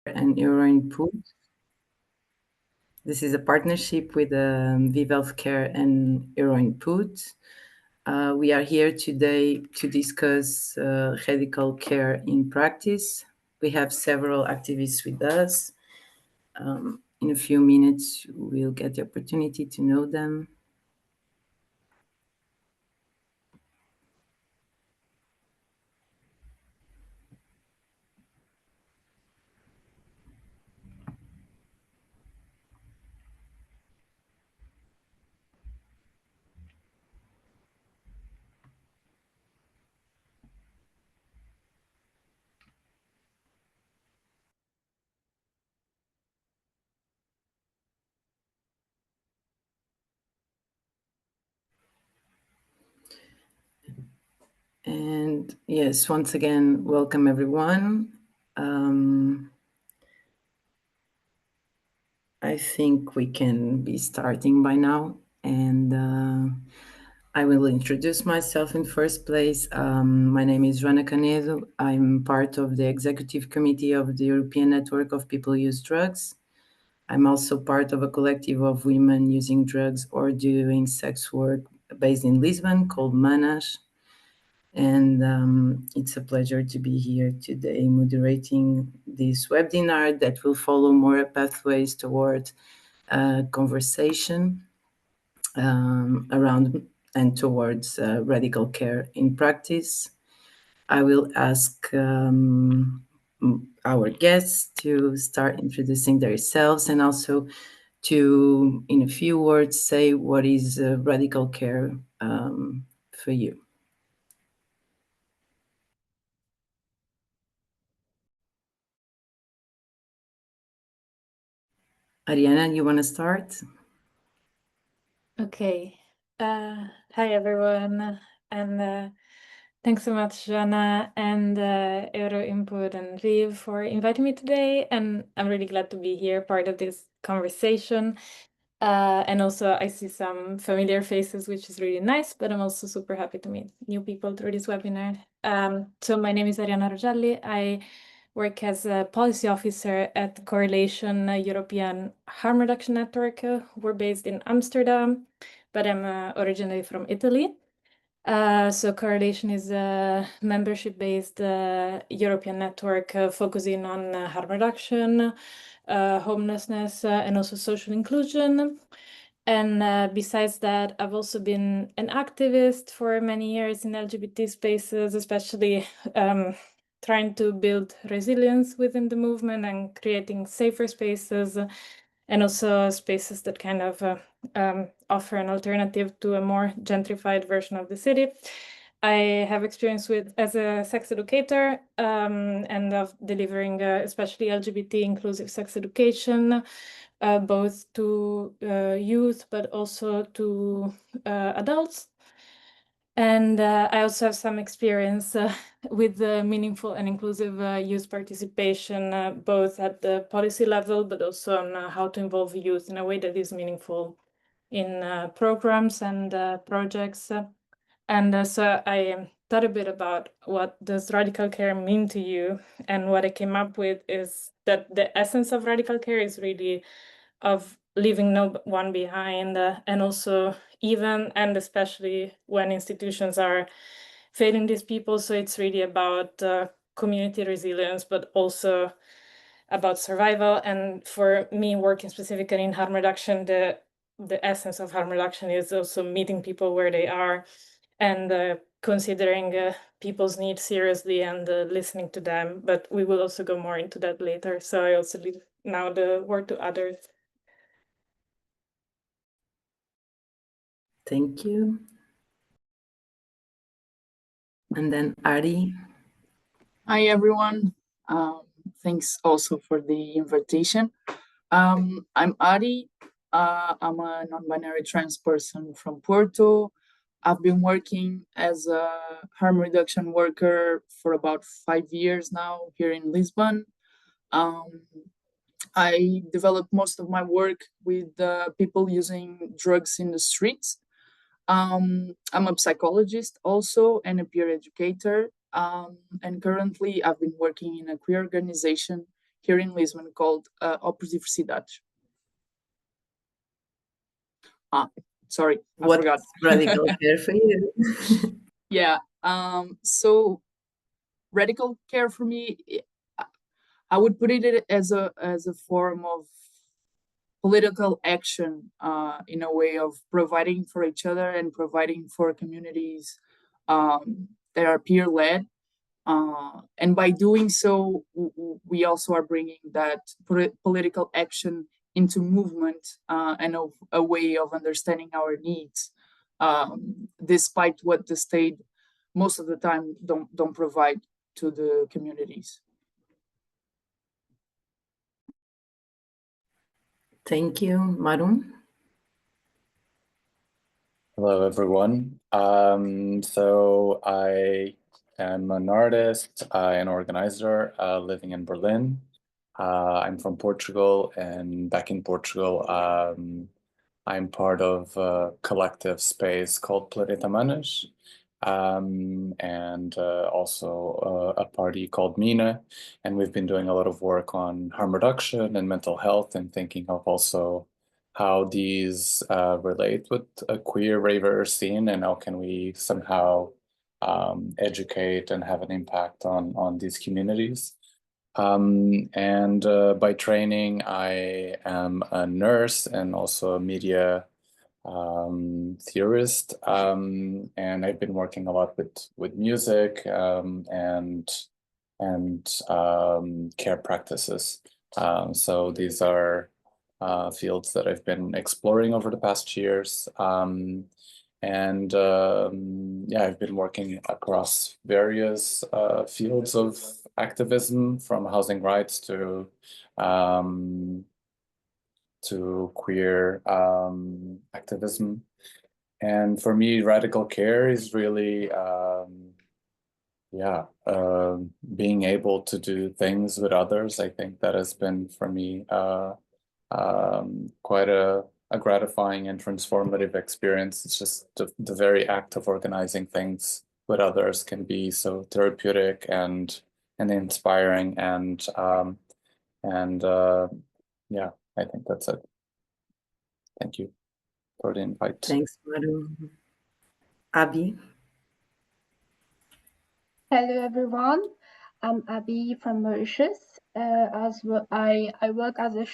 and LANPUD. This is a partnership with Viv Healthcare and LANPUD. We are here today to discuss radical care in practice. We have several activists with us. In a few minutes, we'll get the opportunity to know them. And yes, once again, welcome everyone. I think we can be starting by now, and I will introduce myself in first place. My name is Joana Canedo. I'm part of the executive committee of the European Network of People Use Drugs. I'm also part of a collective of women using drugs or doing sex work based in Lisbon called Manas. And it's a pleasure to be here today moderating this webinar that will follow more pathways toward conversation around and towards radical care in practice. I will ask our guests to start introducing themselves and also to, in a few words, say what is radical care for you. Ariana, you want to start? Okay. Hi, everyone. And thanks so much, Jana and Euro Input and Viv for inviting me today. And I'm really glad to be here, part of this conversation. And also, I see some familiar faces, which is really nice, but I'm also super happy to meet new people through this webinar. So my name is Ariana Rojalli. I work as a policy officer at Correlation European Harm Reduction Network. We're based in Amsterdam, but I'm originally from Italy. So Correlation is a membership-based European network focusing on harm reduction, homelessness, and also social inclusion. And besides that, I've also been an activist for many years in LGBT spaces, especially trying to build resilience within the movement and creating safer spaces, and also spaces that kind of offer an alternative to a more gentrified version of the city. I have experience as a sex educator and of delivering especially LGBT inclusive sex education, both to youth but also to adults. And I also have some experience with meaningful and inclusive youth participation, both at the policy level, but also on how to involve youth in a way that is meaningful in programs and projects. And so I thought a bit about what does radical care mean to you, and what I came up with is that the essence of radical care is really of leaving no one behind, and also even and especially when institutions are failing these people. So it's really about community resilience, but also about survival. And for me, working specifically in harm reduction, the essence of harm reduction is also meeting people where they are and considering people's needs seriously and listening to them. But we will also go more into that later. So I also leave now the word to others. Thank you. And then Ari. Hi, everyone. Thanks also for the invitation. I'm Ari. I'm a non-binary trans person from Porto. I've been working as a harm reduction worker for about 5 years now here in Lisbon. I developed most of my work with people using drugs in the streets. I'm a psychologist also and a peer educator. And currently, I've been working in a queer organization here in Lisbon called Opressividade. Sorry, I forgot. What's radical care for you? Yeah. So radical care for me, I would put it as a form of political action, in a way of providing for each other and providing for communities that are peer led. And by doing so, we also are bringing that political action into movement, and a way of understanding our needs, despite what the state most of the time don't provide to the communities. Thank you, Marum. Hello, everyone. So I am an artist, an organizer, living in Berlin. I'm from Portugal, and back in Portugal, I'm part of a collective space called Planeta Manas, and also a party called Mina. And we've been doing a lot of work on harm reduction and mental health, and thinking of also how these relate with a queer raver scene, and how can we somehow educate and have an impact on these communities. And by training, I am a nurse and also a media theorist, and I've been working a lot with music and care practices. So these are fields that I've been exploring over the past years. Yeah, I've been working across various fields of activism, from housing rights to queer activism. And for me, radical care is really, being able to do things with others. I think that has been for me quite a gratifying and transformative experience. It's just the very act of organizing things with others can be so therapeutic and inspiring, and yeah, I think that's it. Thank you for the invite. Thanks, Marum. Abby. Hello, everyone. I'm Abby from Mauritius. I work as a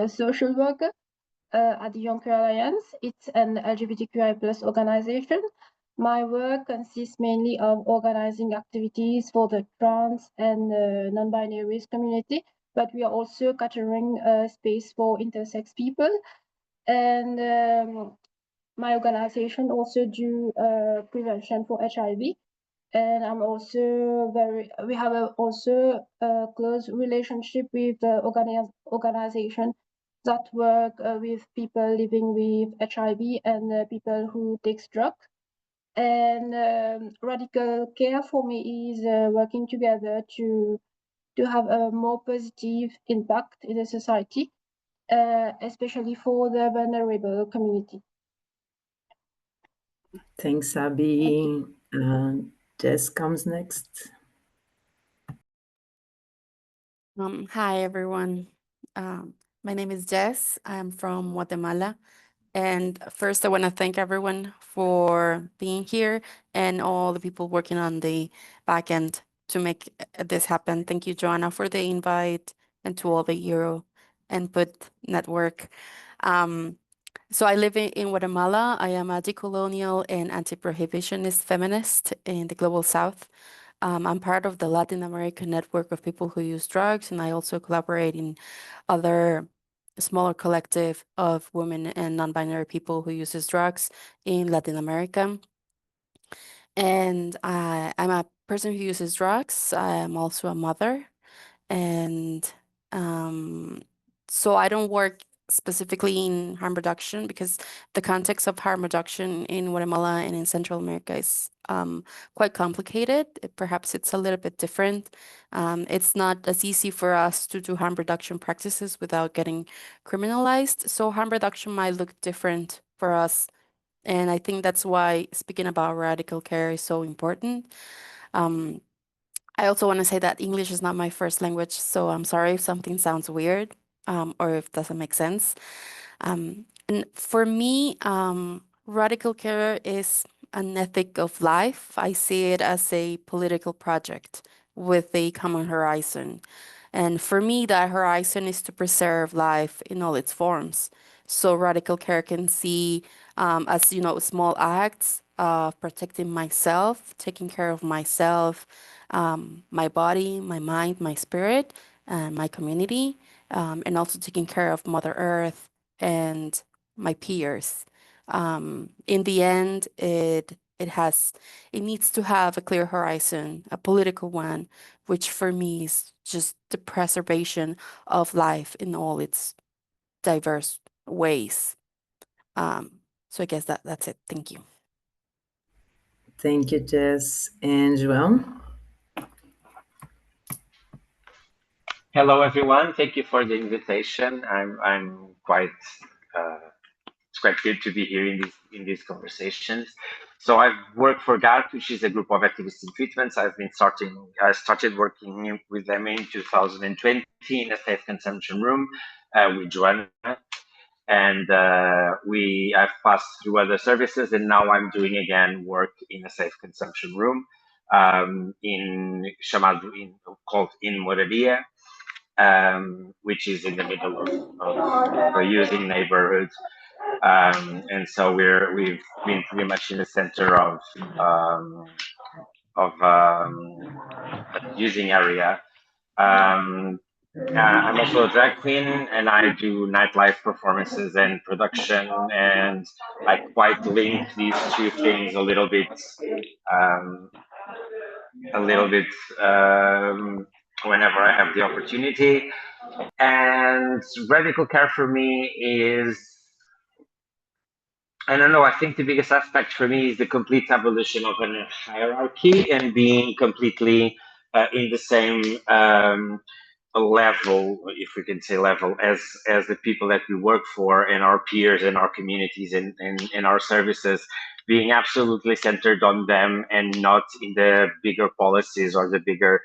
social worker at the Young Queer Alliance. It's an LGBTQI+ organization. My work consists mainly of organizing activities for the trans and non-binary race community, but we are also catering space for intersex people. And my organization also do prevention for HIV. And I'm also we have also a close relationship with the organization that work with people living with HIV and people who takes drugs. And radical care for me is working together to have a more positive impact in the society, especially for the vulnerable community. Thanks, Abby. Jess comes next. Hi, everyone. My name is Jess. I'm from Guatemala. And first, I want to thank everyone for being here and all the people working on the back end to make this happen. Thank you, Joanna, for the invite, and to all the Euro Input Network. So I live in Guatemala. I am a decolonial and anti-prohibitionist feminist in the Global South. I'm part of the Latin American network of people who use drugs, and I also collaborate in other smaller collective of women and non-binary people who uses drugs in Latin America. And I'm a person who uses drugs. I'm also a mother, and so I don't work specifically in harm reduction because the context of harm reduction in Guatemala and in Central America is quite complicated. Perhaps it's a little bit different. It's not as easy for us to do harm reduction practices without getting criminalized. So harm reduction might look different for us. And I think that's why speaking about radical care is so important. I also want to say that English is not my first language, so I'm sorry if something sounds weird or if it doesn't make sense. And for me, radical care is an ethic of life. I see it as a political project with a common horizon. And for me, that horizon is to preserve life in all its forms. So radical care can see as, small acts of protecting myself, taking care of myself, my body, my mind, my spirit, and my community, and also taking care of Mother Earth and my peers. In the end, it needs to have a clear horizon, a political one, which for me is just the preservation of life in all its diverse ways. So I guess that's it. Thank you. Thank you, Jess. And João? Hello, everyone. Thank you for the invitation. I'm quite it's quite good to be here in these conversations. So I've worked for GART, which is a group of activists in treatments. I started working with them in 2020 in a safe consumption room with Joanna, and I've passed through other services, and now I'm doing again work in a safe consumption room called In Moradia, which is in the middle of a using neighborhood. And so we've been pretty much in the center of using area. I'm also a drag queen, and I do nightlife performances and production, and I quite link these two things a little bit whenever I have the opportunity. And radical care for me is, I don't know, I think the biggest aspect for me is the complete abolition of a hierarchy and being completely in the same level, if we can say level, as the people that we work for and our peers and our communities and our services, being absolutely centered on them and not in the bigger policies or the bigger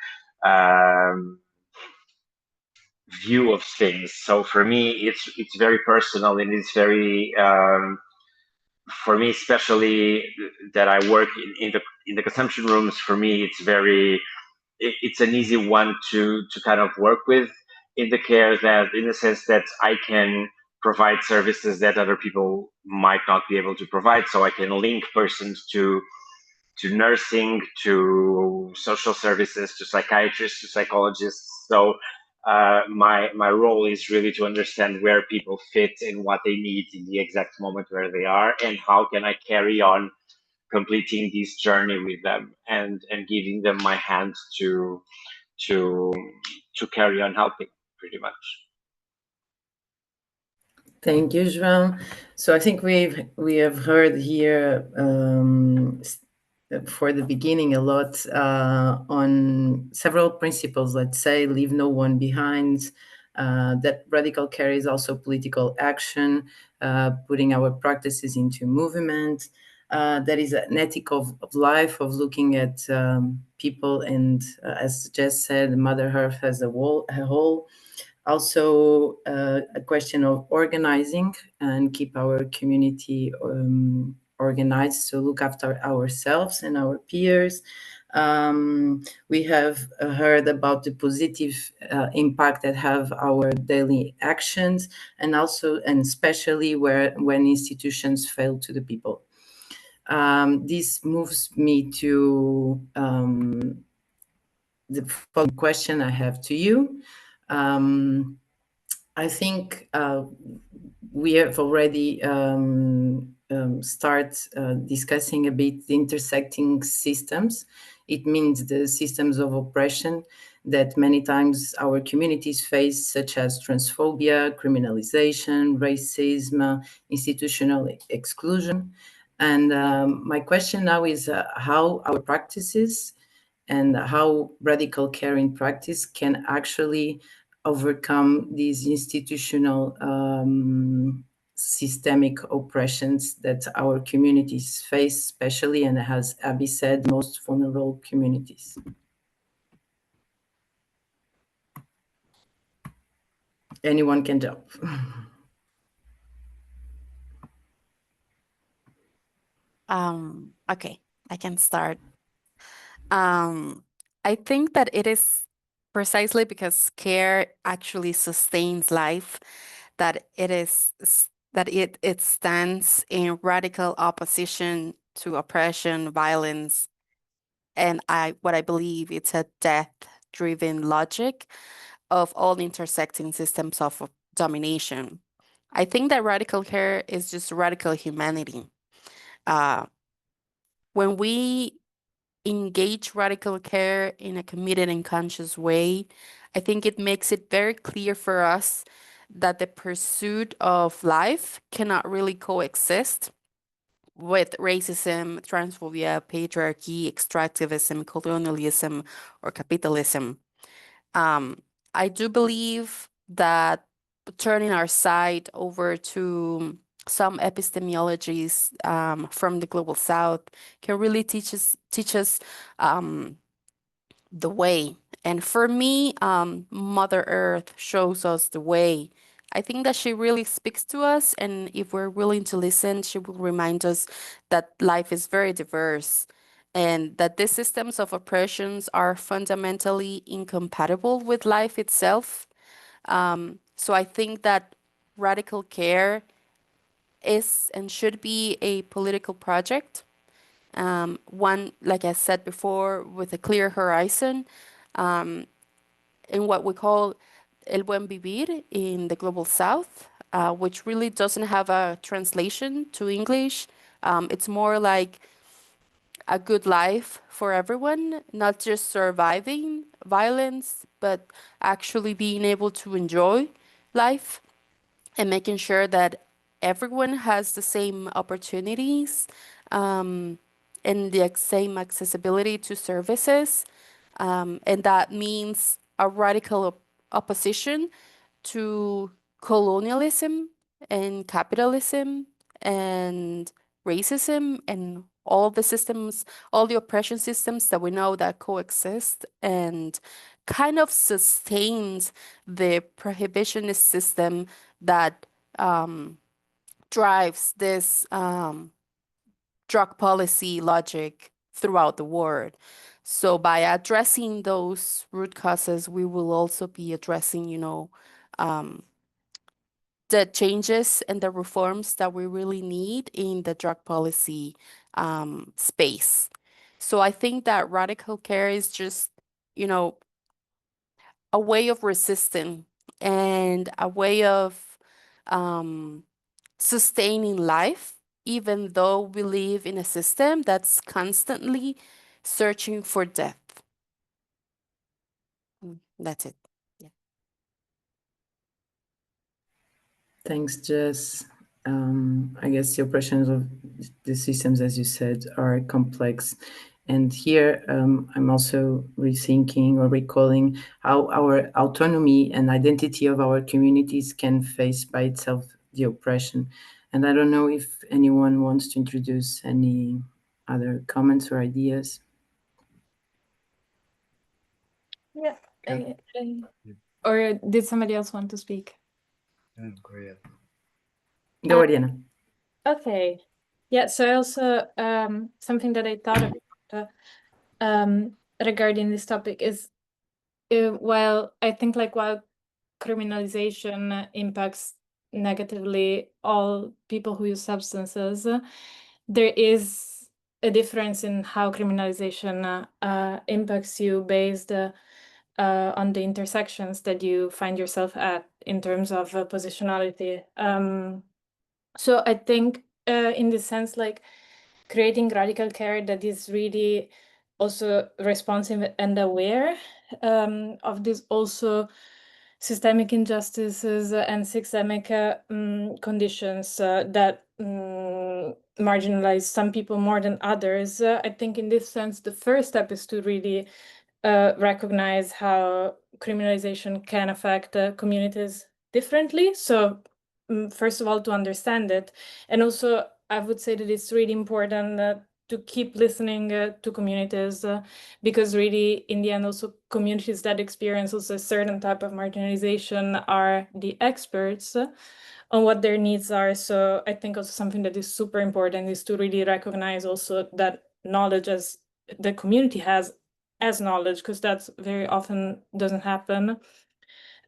view of things. So for me, it's very personal, and it's very for me, especially that I work in the consumption rooms. For me, it's an easy one to kind of work with in the care, that in the sense that I can provide services that other people might not be able to provide. So I can link persons to nursing, to social services, to psychiatrists, to psychologists. So my role is really to understand where people fit and what they need in the exact moment where they are, and how can I carry on completing this journey with them, and giving them my hand to carry on helping, pretty much. Thank you, João. So I think we have heard here for the beginning a lot on several principles. Let's say leave no one behind. That radical care is also political action, putting our practices into movement. That is an ethic of life, of looking at people, and as Jess said, Mother Earth as a whole. Also, a question of organizing and keep our community organized to look after ourselves and our peers. We have heard about the positive impact that have our daily actions, and also and especially when institutions fail to the people. This moves me to the following question I have to you. I think we have already start discussing a bit the intersecting systems. It means the systems of oppression that many times our communities face, such as transphobia, criminalization, racism, institutional exclusion. And my question now is how our practices and how radical care in practice can actually overcome these institutional systemic oppressions that our communities face, especially, and as Abby said, most vulnerable communities. anyone can jump. Okay, I can start. I think that it is precisely because care actually sustains life that it stands in radical opposition to oppression, violence, and what I believe it's a death-driven logic of all intersecting systems of domination. I think that radical care is just radical humanity. When we engage radical care in a committed and conscious way, I think it makes it very clear for us that the pursuit of life cannot really coexist with racism, transphobia, patriarchy, extractivism, colonialism, or capitalism. I do believe that turning our sight over to some epistemologies from the global south can really teach us the way. And for me, Mother Earth shows us the way. I think that she really speaks to us, and if we're willing to listen, she will remind us that life is very diverse and that these systems of oppressions are fundamentally incompatible with life itself. So I think that radical care is and should be a political project, one, like I said before, with a clear horizon, in what we call el buen vivir in the global south, which really doesn't have a translation to English. It's more like a good life for everyone, not just surviving violence, but actually being able to enjoy life and making sure that everyone has the same opportunities, and the same accessibility to services. And that means a radical opposition to colonialism and capitalism and racism and all the systems, all the oppression systems that we know that coexist and kind of sustains the prohibitionist system that drives this drug policy logic throughout the world. So by addressing those root causes, we will also be addressing, the changes and the reforms that we really need in the drug policy space. So I think that radical care is just, a way of resisting and a way of sustaining life, even though we live in a system that's constantly searching for death. That's it. Yeah. Thanks, Jess. I guess the operations of the systems, as you said, are complex. And here I'm also rethinking or recalling how our autonomy and identity of our communities can face by itself the oppression. And I don't know if anyone wants to introduce any other comments or ideas. Yeah. Or did somebody else want to speak? Go, Ariana. Okay. Yeah, so I also something that I thought about regarding this topic is while I think while criminalization impacts negatively all people who use substances, there is a difference in how criminalization impacts you based on the intersections that you find yourself at in terms of positionality. So I think in this sense, creating radical care that is really also responsive and aware of these also systemic injustices and systemic conditions that marginalize some people more than others. I think in this sense, the first step is to really recognize how criminalization can affect communities differently. So first of all, to understand it. And also, I would say that it's really important to keep listening to communities, because really, in the end, also communities that experience also a certain type of marginalization are the experts on what their needs are. So I think also something that is super important is to really recognize also that knowledge as the community has as knowledge, because that's very often doesn't happen.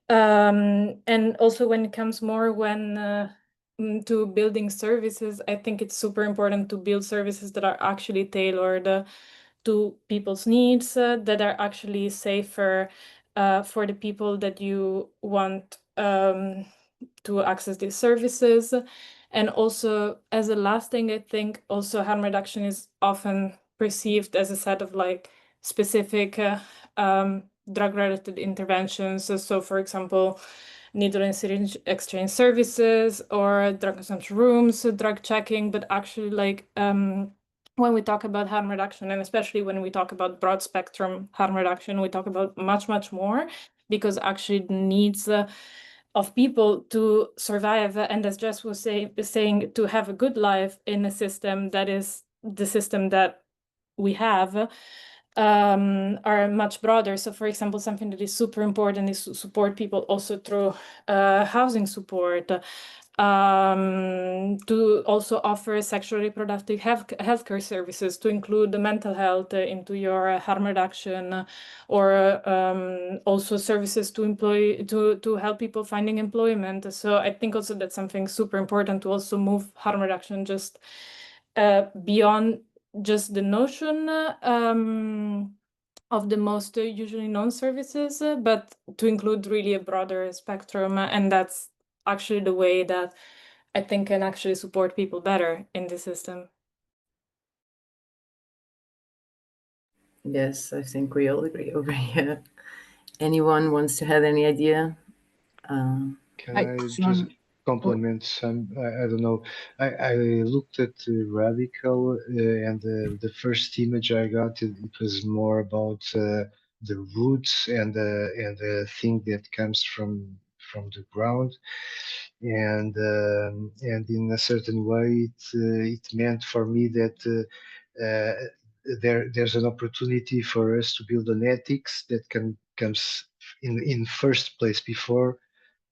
And also when it comes more to building services, I think it's super important to build services that are actually tailored to people's needs, that are actually safer for the people that you want to access these services. And also, as a last thing, I think also harm reduction is often perceived as a set of like specific drug-related interventions. So, for example, needle and syringe exchange services or drug consumption rooms, drug checking, but actually like when we talk about harm reduction, and especially when we talk about broad spectrum harm reduction, we talk about much, much more, because actually the needs of people to survive, and as Jess was saying, to have a good life in a system that is the system that we have, are much broader. So, for example, something that is super important is to support people also through housing support, to also offer sexual reproductive healthcare services, to include the mental health into your harm reduction, or also services to help people finding employment. So I think also that's something super important to also move harm reduction just beyond just the notion of the most usually known services, but to include really a broader spectrum. And that's actually the way that I think can actually support people better in the system. Yes, I think we all agree over here. Anyone wants to have any idea? Can I just compliment some? I don't know. I looked at Radical, and the first image I got, it was more about the roots and the thing that comes from the ground, and in a certain way, it meant for me that. There's an opportunity for us to build an ethics that comes in first place before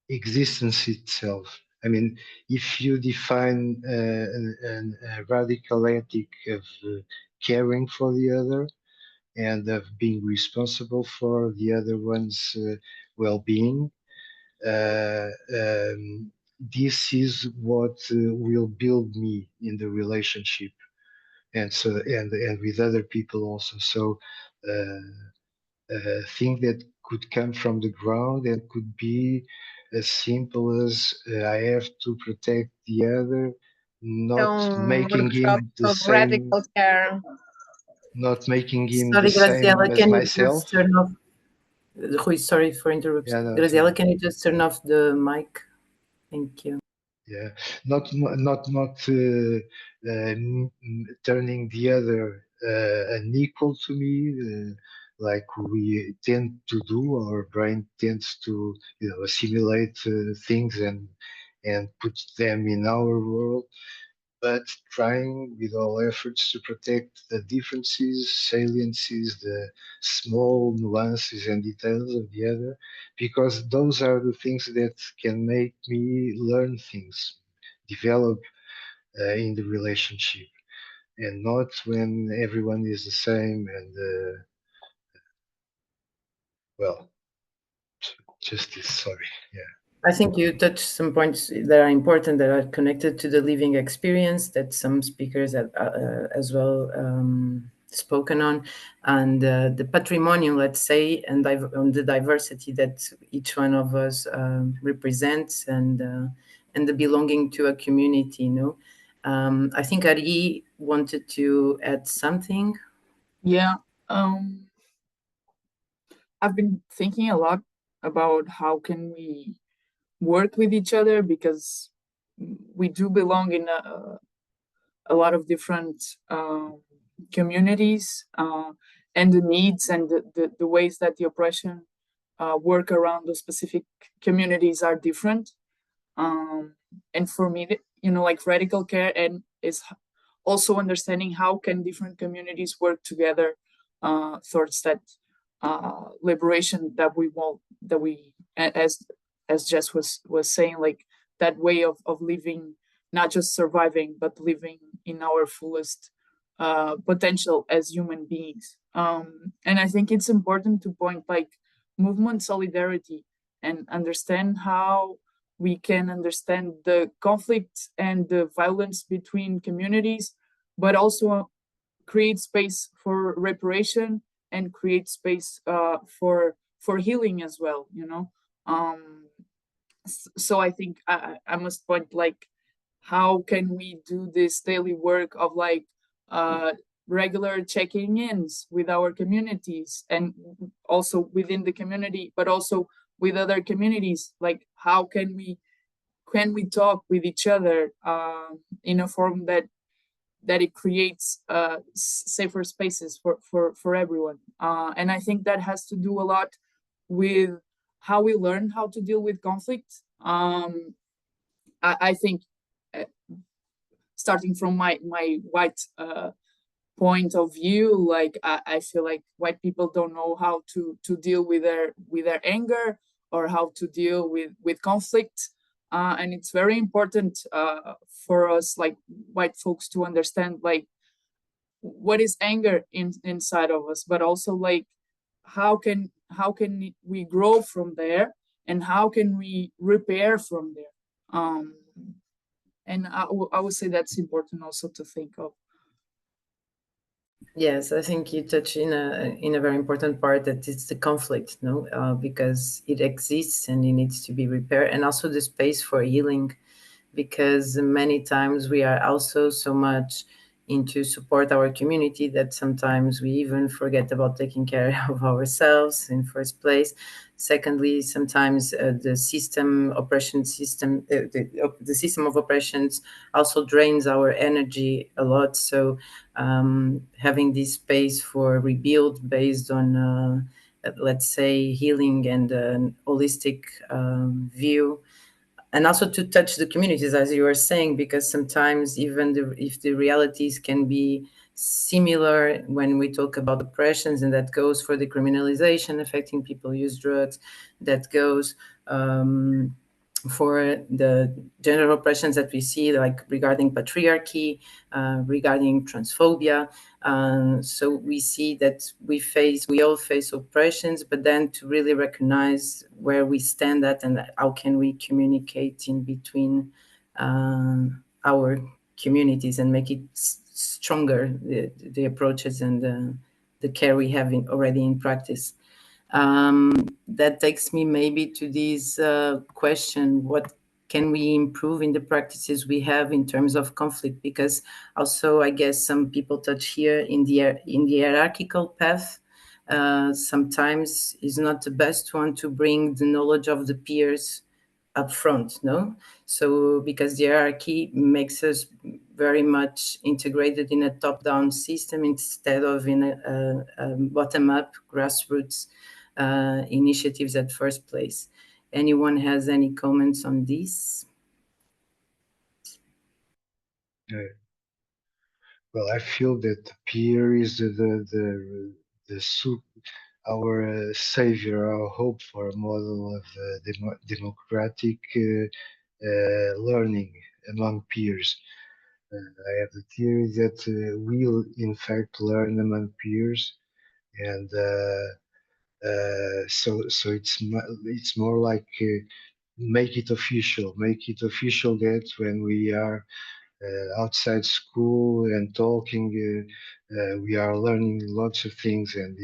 existence itself. I mean, if you define a radical ethic of caring for the other and of being responsible for the other one's well-being, this is what will build me in the relationship, and so and with other people also. So. Thing that could come from the ground and could be as simple as I have to protect the other, not making him the same, radical care. not making him Sorry, the Graziella, same as can you myself. just turn off? Rui, sorry for interrupting. Yeah, no, Graziella, can you just turn off the mic? Thank you. Yeah, not turning the other an equal to me, like we tend to do. Our brain tends to, assimilate things and put them in our world, but trying with all efforts to protect the differences, saliencies, the small nuances and details of the other, because those are the things that can make me learn things, develop in the relationship, and not when everyone is the same and, well, just this, sorry, yeah. I think you touched some points that are important, that are connected to the living experience that some speakers have as well spoken on, and the patrimonial, let's say, and on the diversity that each one of us represents, and the belonging to a community. I think Ari wanted to add something. Yeah. I've been thinking a lot about how can we work with each other, because we do belong in a lot of different communities, and the needs and the ways that the oppression work around those specific communities are different. And for me, like radical care and is also understanding how can different communities work together towards that liberation that we want, that we, as Jess was saying, like that way of living, not just surviving, but living in our fullest potential as human beings. And I think it's important to point like movement solidarity and understand how we can understand the conflict and the violence between communities, but also create space for reparation and create space for healing as well, you know. um so I think I must point like how can we do this daily work of like uh regular checking ins with our communities and also within the community, but also with other communities, like how can we talk with each other in a form that it creates safer spaces for everyone. And I think that has to do a lot with how we learn how to deal with conflict. I think uh, starting from my white point of view, like I feel like white people don't know how to deal with their anger or how to deal with conflict. And it's very important for us like white folks to understand like what is anger inside of us, but also like how can we grow from there and how can we repair from there. And I would say that's important also to think of. Yes, I think you touch in a very important part, that it's the conflict, no, because it exists and it needs to be repaired, and also the space for healing, because many times we are also so much into support our community that sometimes we even forget about taking care of ourselves in first place. Secondly, sometimes the system of oppressions also drains our energy a lot. So having this space for rebuild based on let's say healing and an holistic view, and also to touch the communities, as you were saying, because sometimes even if the realities can be similar when we talk about oppressions, and that goes for the criminalization affecting people who use drugs, that goes for the general oppressions that we see, like regarding patriarchy, regarding transphobia. So we see that we all face oppressions, but then to really recognize where we stand at and how can we communicate in between our communities and make it stronger, the approaches and the care we have already in practice. That takes me maybe to this question: what can we improve in the practices we have in terms of conflict? Because also, I guess some people touch here in the hierarchical path. Sometimes is not the best one to bring the knowledge of the peers up front, no? So because the hierarchy makes us very much integrated in a top-down system instead of in a bottom-up grassroots initiatives at first place. Anyone has any comments on this? Well, I feel that peer is our savior, our hope for a model of democratic learning among peers. I have the theory that we'll in fact learn among peers, and so it's more like make it official that when we are outside school and talking, we are learning lots of things, and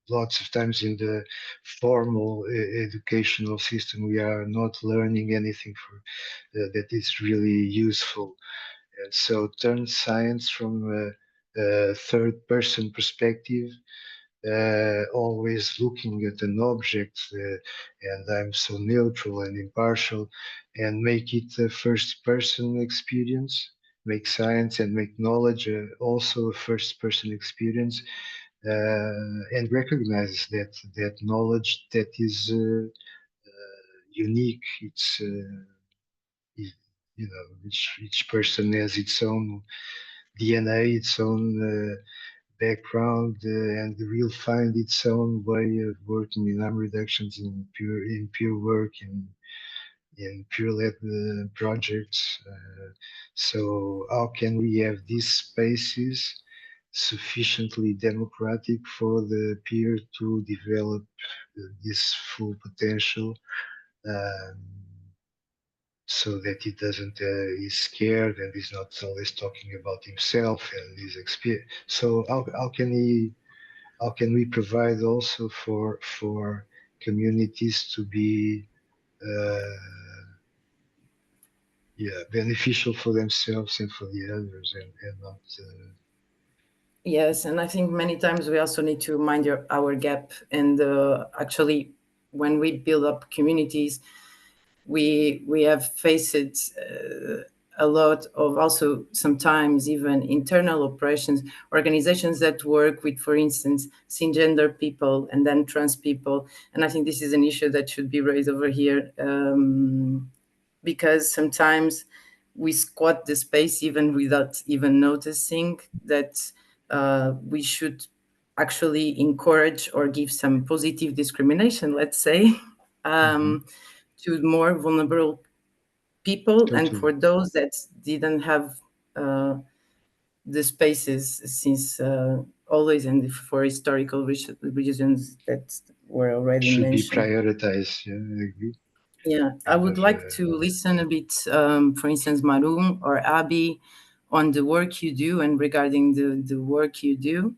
lots of times in the formal educational system we are not learning anything that is really useful. And so turn science from a third person perspective, always looking at an object, and I'm so neutral and impartial, and make it a first person experience, make science and make knowledge also a first person experience, and recognize that knowledge that is unique. You know, each person has its own DNA, its own background, and will find its own way of working in harm reductions, in pure work, in pure led projects. So how can we have these spaces sufficiently democratic for the peer to develop this full potential, um, so that he doesn't is scared and is not always talking about himself and his experience. So how can we provide also for communities to be beneficial for themselves and for the others, and not Yes, and I think many times we also need to mind our gap. And actually, when we build up communities, we have faced a lot of also sometimes even internal oppressions. Organizations that work with, for instance, cisgender people and then trans people, and I think this is an issue that should be raised over here, because sometimes we squat the space even without even noticing that we should actually encourage or give some positive discrimination, let's say, to more vulnerable people, and totally for those that didn't have the spaces since always, and for historical reasons that were already should be mentioned. prioritized. Yeah, I agree. Yeah, I Kind would of, like to listen a bit, for instance, Marum or Abby, on the work you do and regarding the work you do.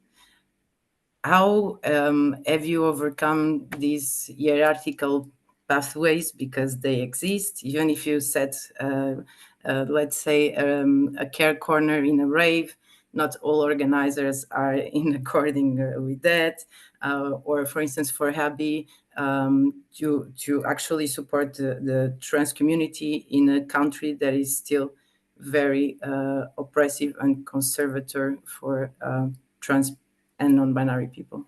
How have you overcome these hierarchical pathways, because they exist, even if you set, let's say, a care corner in a rave, not all organizers are in according with that, or for instance for Habi, to actually support the trans community in a country that is still very oppressive and conservator for trans and non-binary people.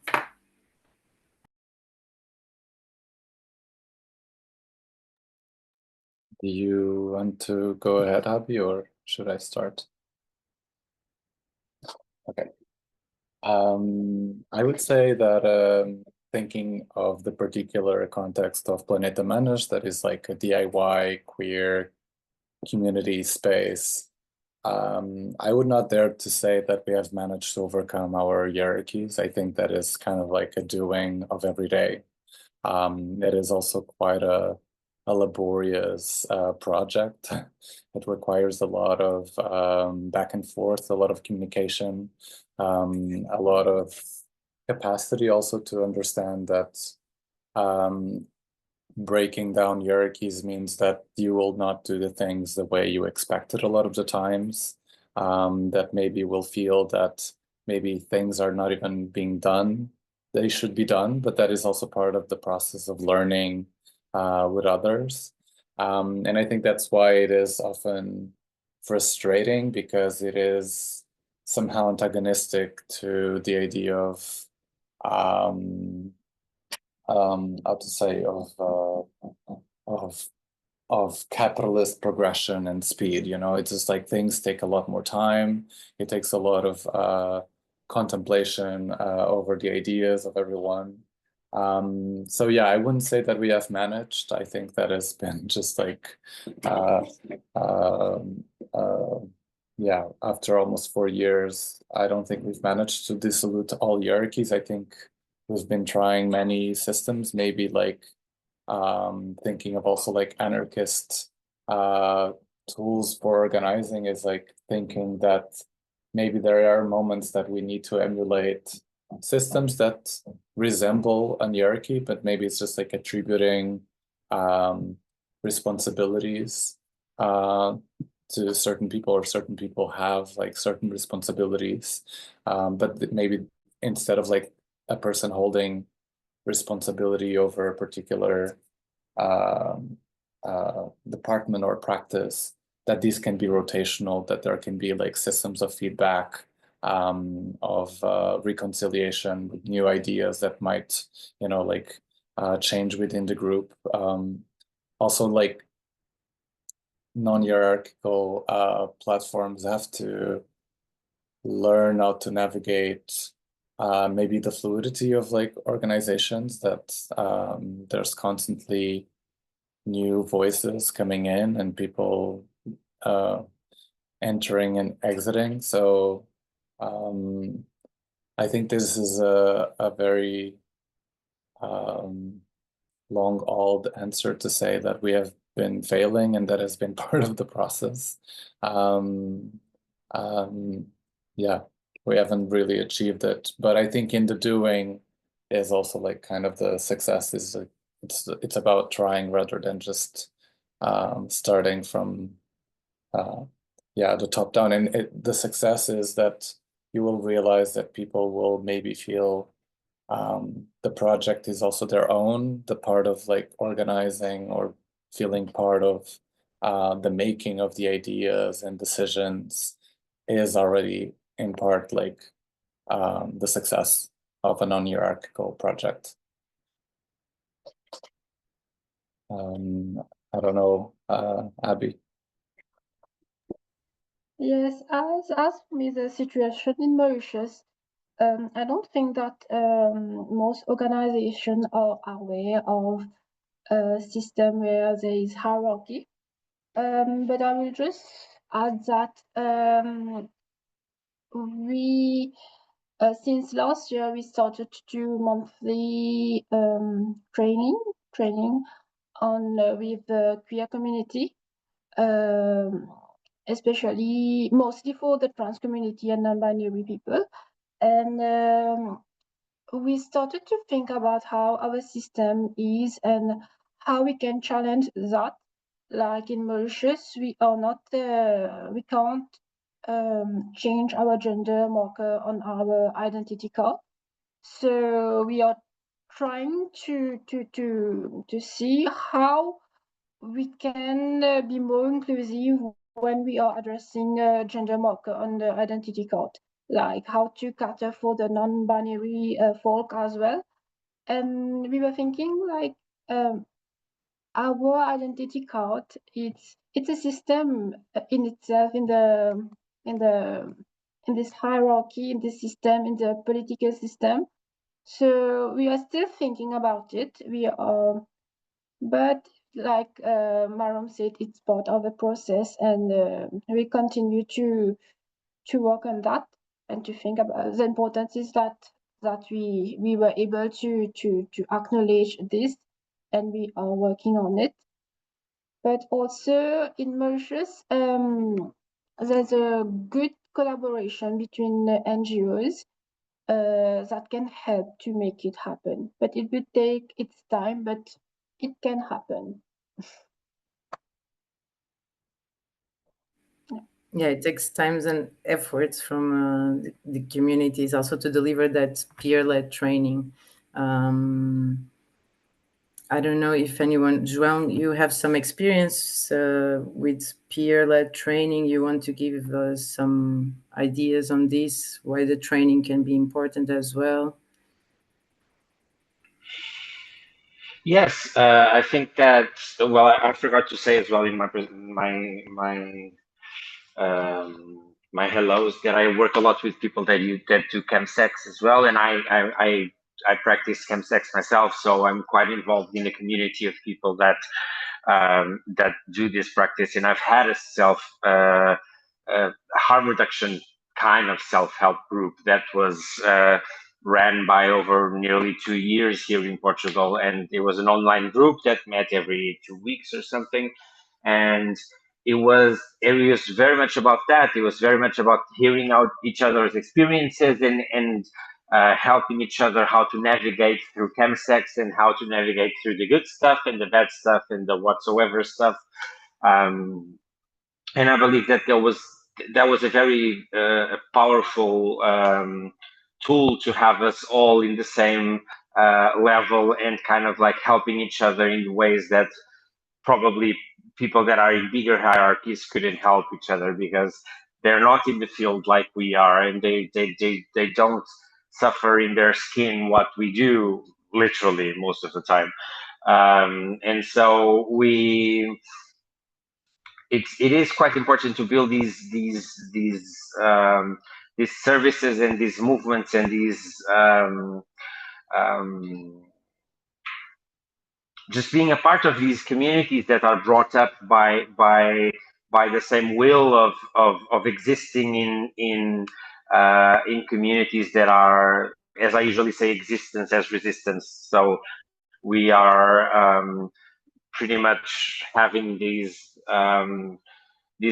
Do you want to go ahead, Abby, or should I start? Okay. I would say that thinking of the particular context of Planeta Manos, that is like a DIY queer community space, I would not dare to say that we have managed to overcome our hierarchies. I think that is kind of like a doing of every day. It is also quite a laborious project. It requires a lot of back and forth, a lot of communication, a lot of capacity also to understand that breaking down hierarchies means that you will not do the things the way you expected a lot of the times, that maybe will feel that maybe things are not even being done. They should be done, but that is also part of the process of learning with others. And I think that's why it is often frustrating, because it is somehow antagonistic to the idea of how to say, of of capitalist progression and speed. You know, it's just like things take a lot more time. It takes a lot of contemplation over the ideas of everyone. So yeah, I wouldn't say that we have managed. I think that has been just like uh, um, uh, yeah, after almost 4 years, I don't think we've managed to dissolute all hierarchies. I think we've been trying many systems, maybe like thinking of also like anarchist tools for organizing, is like thinking that maybe there are moments that we need to emulate systems that resemble an hierarchy, but maybe it's just like attributing responsibilities to certain people, or certain people have like certain responsibilities, but maybe instead of like a person holding responsibility over a particular department or practice, that these can be rotational, that there can be like systems of feedback, of reconciliation with new ideas that might, you know, like change within the group. Also, like non-hierarchical platforms have to learn how to navigate maybe the fluidity of like organizations, that there's constantly new voices coming in and people entering and exiting. So I think this is a very long-hauled answer to say that we have been failing and that has been part of the process. Yeah, we haven't really achieved it, but I think in the doing is also like kind of the success is like, it's about trying rather than just starting from the top down. And the success is that you will realize that people will maybe feel the project is also their own, the part of like organizing or feeling part of the making of the ideas and decisions is already in part like the success of a non-hierarchical project. I don't know, Abby. Yes, as with the situation in Mauritius, I don't think that most organizations are aware of a system where there is hierarchy. But I will just add that we since last year we started to do monthly training on with the queer community, especially mostly for the trans community and non-binary people. And we started to think about how our system is and how we can challenge that. Like in Mauritius, we can't change our gender marker on our identity card. So we are trying to see how we can be more inclusive when we are addressing gender marker on the identity card, like how to cater for the non-binary folk as well. And we were thinking like our identity card, it's a system in itself, in this hierarchy, in this system, in the political system. So we are still thinking about it. But like Marum said, it's part of the process, and we continue to work on that and to think about the importance is that we were able to acknowledge this, and we are working on it. But also in Mauritius, there's a good collaboration between NGOs that can help to make it happen. But it will take its time, but it can happen. Yeah, it takes times and efforts from the communities also to deliver that peer-led training. I don't know if anyone, João, you have some experience with peer-led training. You want to give us some ideas on this, why the training can be important as well? Yes, I think that, well, I forgot to say as well in my hellos that I work a lot with people that do chemsex as well, and I practice chemsex myself, so I'm quite involved in the community of people that that do this practice, and I've had a harm reduction kind of self-help group that was ran by over nearly 2 years here in Portugal, and it was an online group that met every 2 weeks or something, and it was very much about that. It was very much about hearing out each other's experiences and helping each other how to navigate through chemsex and how to navigate through the good stuff and the bad stuff and the whatsoever stuff. And I believe that that was a very powerful tool to have us all in the same level and kind of like helping each other in ways that probably people that are in bigger hierarchies couldn't help each other because they're not in the field like we are, and they don't suffer in their skin what we do literally most of the time. And so it is quite important to build these these services and these movements and these um, just being a part of these communities that are brought up by the same will of existing in communities that are, as I usually say, existence as resistance. So we are pretty much having these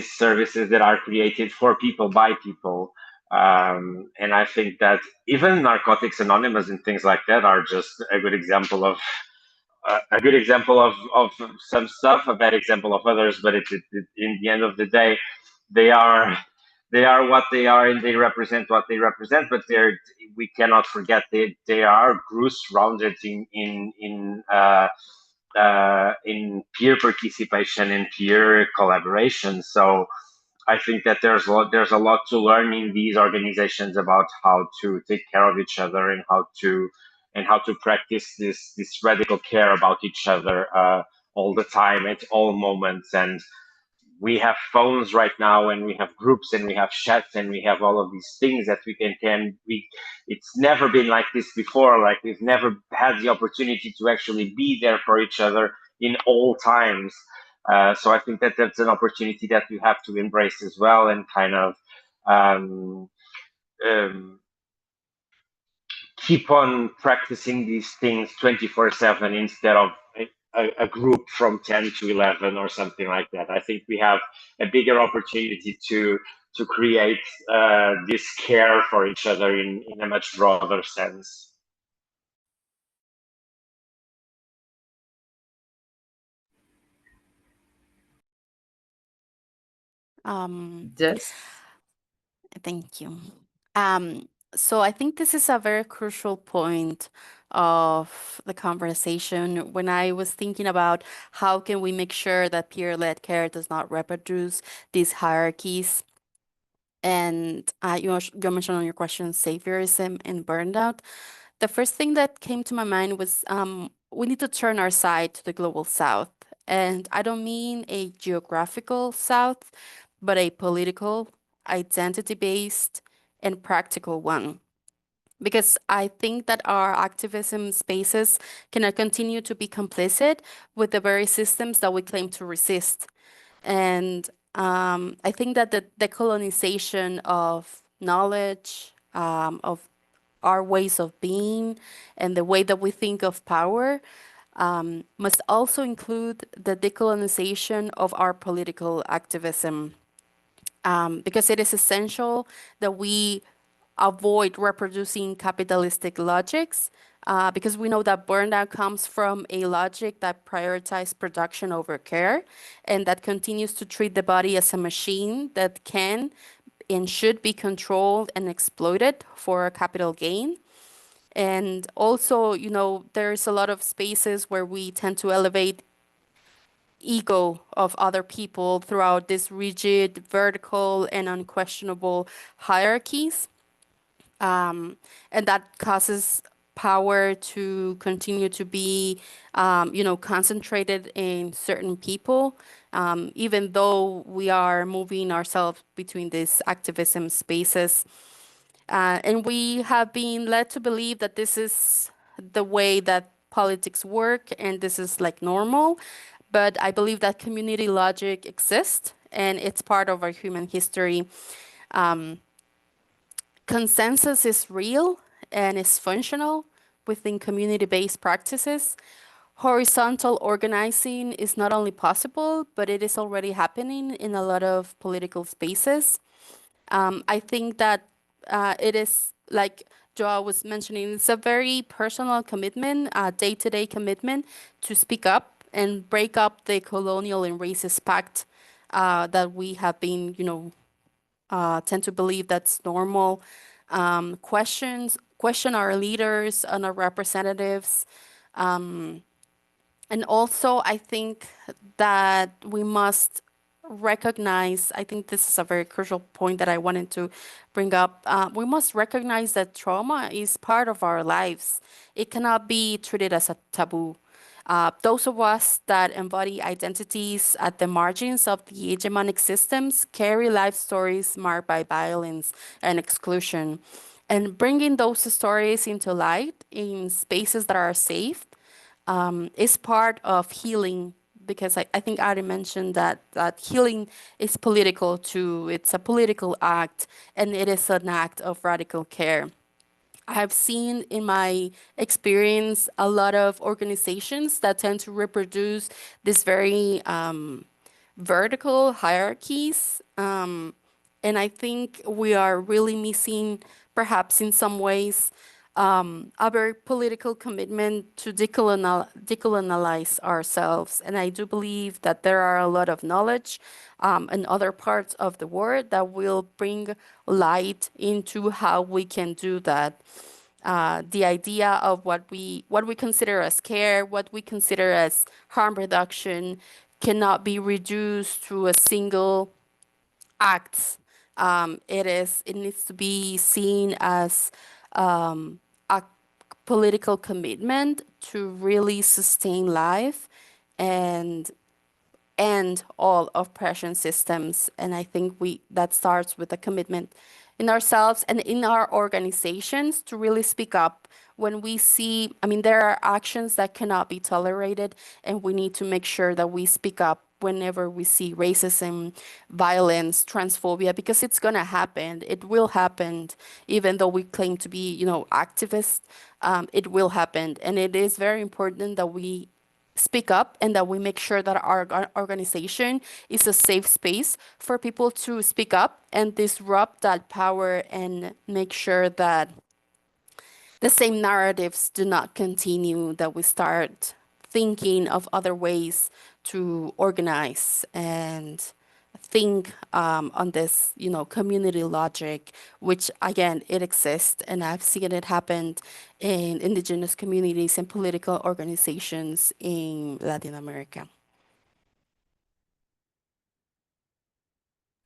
services that are created for people by people. And I think that even Narcotics Anonymous and things like that are just a good example of some stuff, a bad example of others. But in the end of the day, they are what they are, and they represent what they represent. But we cannot forget they are grounded in peer participation and peer collaboration. So I think that there's a lot to learn in these organizations about how to take care of each other and how to practice this radical care about each other all the time at all moments. And we have phones right now, and we have groups, and we have chats, and we have all of these things that it's never been like this before. Like, we've never had the opportunity to actually be there for each other in all times. So I think that that's an opportunity that we have to embrace as well, and kind of um, um, keep on practicing these things 24/7 instead of a group from 10 to 11 or something like that. I think we have a bigger opportunity to create this care for each other in a much broader sense. Jess? Thank you. So I think this is a very crucial point of the conversation. When I was thinking about how can we make sure that peer-led care does not reproduce these hierarchies, and you mentioned on your question saviorism and burnout. The first thing that came to my mind was we need to turn our side to the global south. And I don't mean a geographical south, but a political, identity-based, and practical one. Because I think that our activism spaces cannot continue to be complicit with the very systems that we claim to resist. And I think that the decolonization of knowledge, of our ways of being, and the way that we think of power must also include the decolonization of our political activism. Because it is essential that we avoid reproducing capitalistic logics, because we know that burnout comes from a logic that prioritizes production over care, and that continues to treat the body as a machine that can and should be controlled and exploited for capital gain. And also, there's a lot of spaces where we tend to elevate ego of other people throughout this rigid, vertical, and unquestionable hierarchies. And that causes power to continue to be, concentrated in certain people, even though we are moving ourselves between these activism spaces. And we have been led to believe that this is the way that politics work and this is like normal. But I believe that community logic exists and it's part of our human history. Consensus is real and is functional within community-based practices. Horizontal organizing is not only possible, but it is already happening in a lot of political spaces. I think that it is, like Joa was mentioning, it's a very personal commitment, a day-to-day commitment to speak up and break up the colonial and racist pact that we have been, tend to believe that's normal. Question our leaders and our representatives. And also, I think that we must recognize, I think this is a very crucial point that I wanted to bring up. We must recognize that trauma is part of our lives. It cannot be treated as a taboo. Those of us that embody identities at the margins of the hegemonic systems carry life stories marked by violence and exclusion. And bringing those stories into light in spaces that are safe is part of healing, because I think Ari mentioned that healing is political too. It's a political act, and it is an act of radical care. I have seen in my experience a lot of organizations that tend to reproduce this very vertical hierarchies. And I think we are really missing, perhaps in some ways, a very political commitment to decolonialize ourselves. And I do believe that there are a lot of knowledge in other parts of the world that will bring light into how we can do that. The idea of what we consider as care, what we consider as harm reduction, cannot be reduced to a single act. It needs to be seen as a political commitment to really sustain life and end all oppression systems. And I think that starts with a commitment in ourselves and in our organizations to really speak up when we see, there are actions that cannot be tolerated, and we need to make sure that we speak up whenever we see racism, violence, transphobia, because it's going to happen. It will happen, even though we claim to be, activists. It will happen. And it is very important that we speak up and that we make sure that our organization is a safe space for people to speak up and disrupt that power and make sure that the same narratives do not continue, that we start thinking of other ways to organize and think on this, community logic, which again, it exists, and I've seen it happen in indigenous communities and political organizations in Latin America.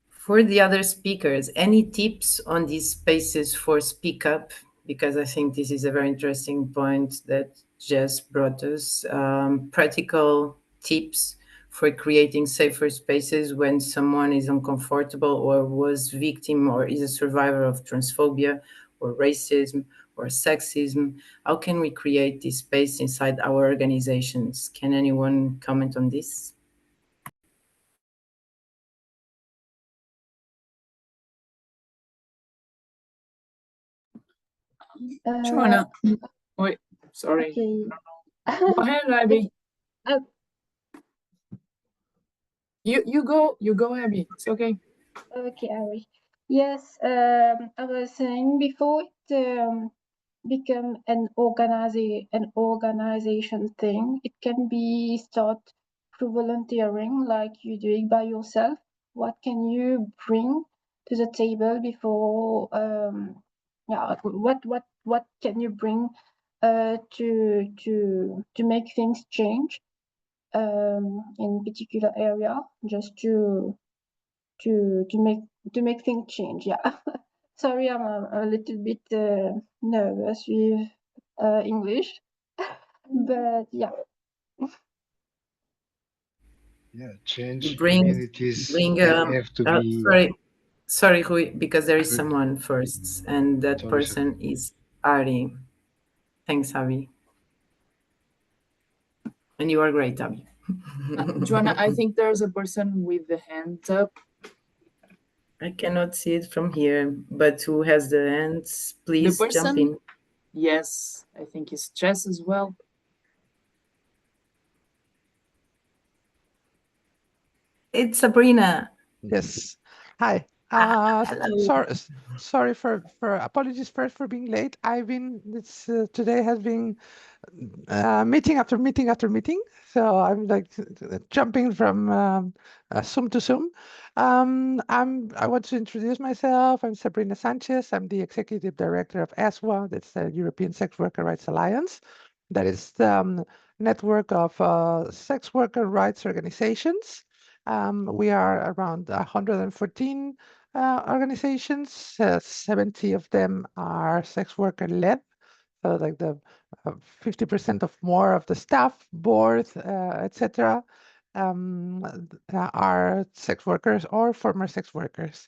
For the other speakers, any tips on these spaces for speak up? Because I think this is a very interesting point that Jess brought us. Practical tips for creating safer spaces when someone is uncomfortable or was victim or is a survivor of transphobia or racism or sexism. How can we create this space inside our organizations? Can anyone comment on this? Joanna, wait, sorry. Okay. Go ahead, Abby. You go, Abby. It's okay. Okay, Ari. Yes, I was saying before it become an organization thing. It can be start through volunteering, like you do it by yourself. What can you bring to the table before? What can you bring to make things change in particular area, just to make things change. Yeah. Sorry, I'm a little bit nervous with English, but yeah. Yeah, change Bring communities have to be. Sorry, Rui, because there is someone first, and that person is Ari. Thanks, Abby. And you are great, Abby. Joanna, I think there's a person with the hand up. I cannot see it from here, but who has the hands? Please jump in. Yes, I think it's Jess as well. It's Sabrina. Yes. Hi. Sorry for apologies first for being late. Today has been meeting after meeting after meeting, so I'm like jumping from Zoom to Zoom. I want to introduce myself. I'm Sabrina Sanchez. I'm the executive director of ESWA, that's the European Sex Worker Rights Alliance. That is the network of sex worker rights organizations. We are around 114 organizations. 70 of them are sex worker led. So like the 50% of more of the staff, board, etc., are sex workers or former sex workers.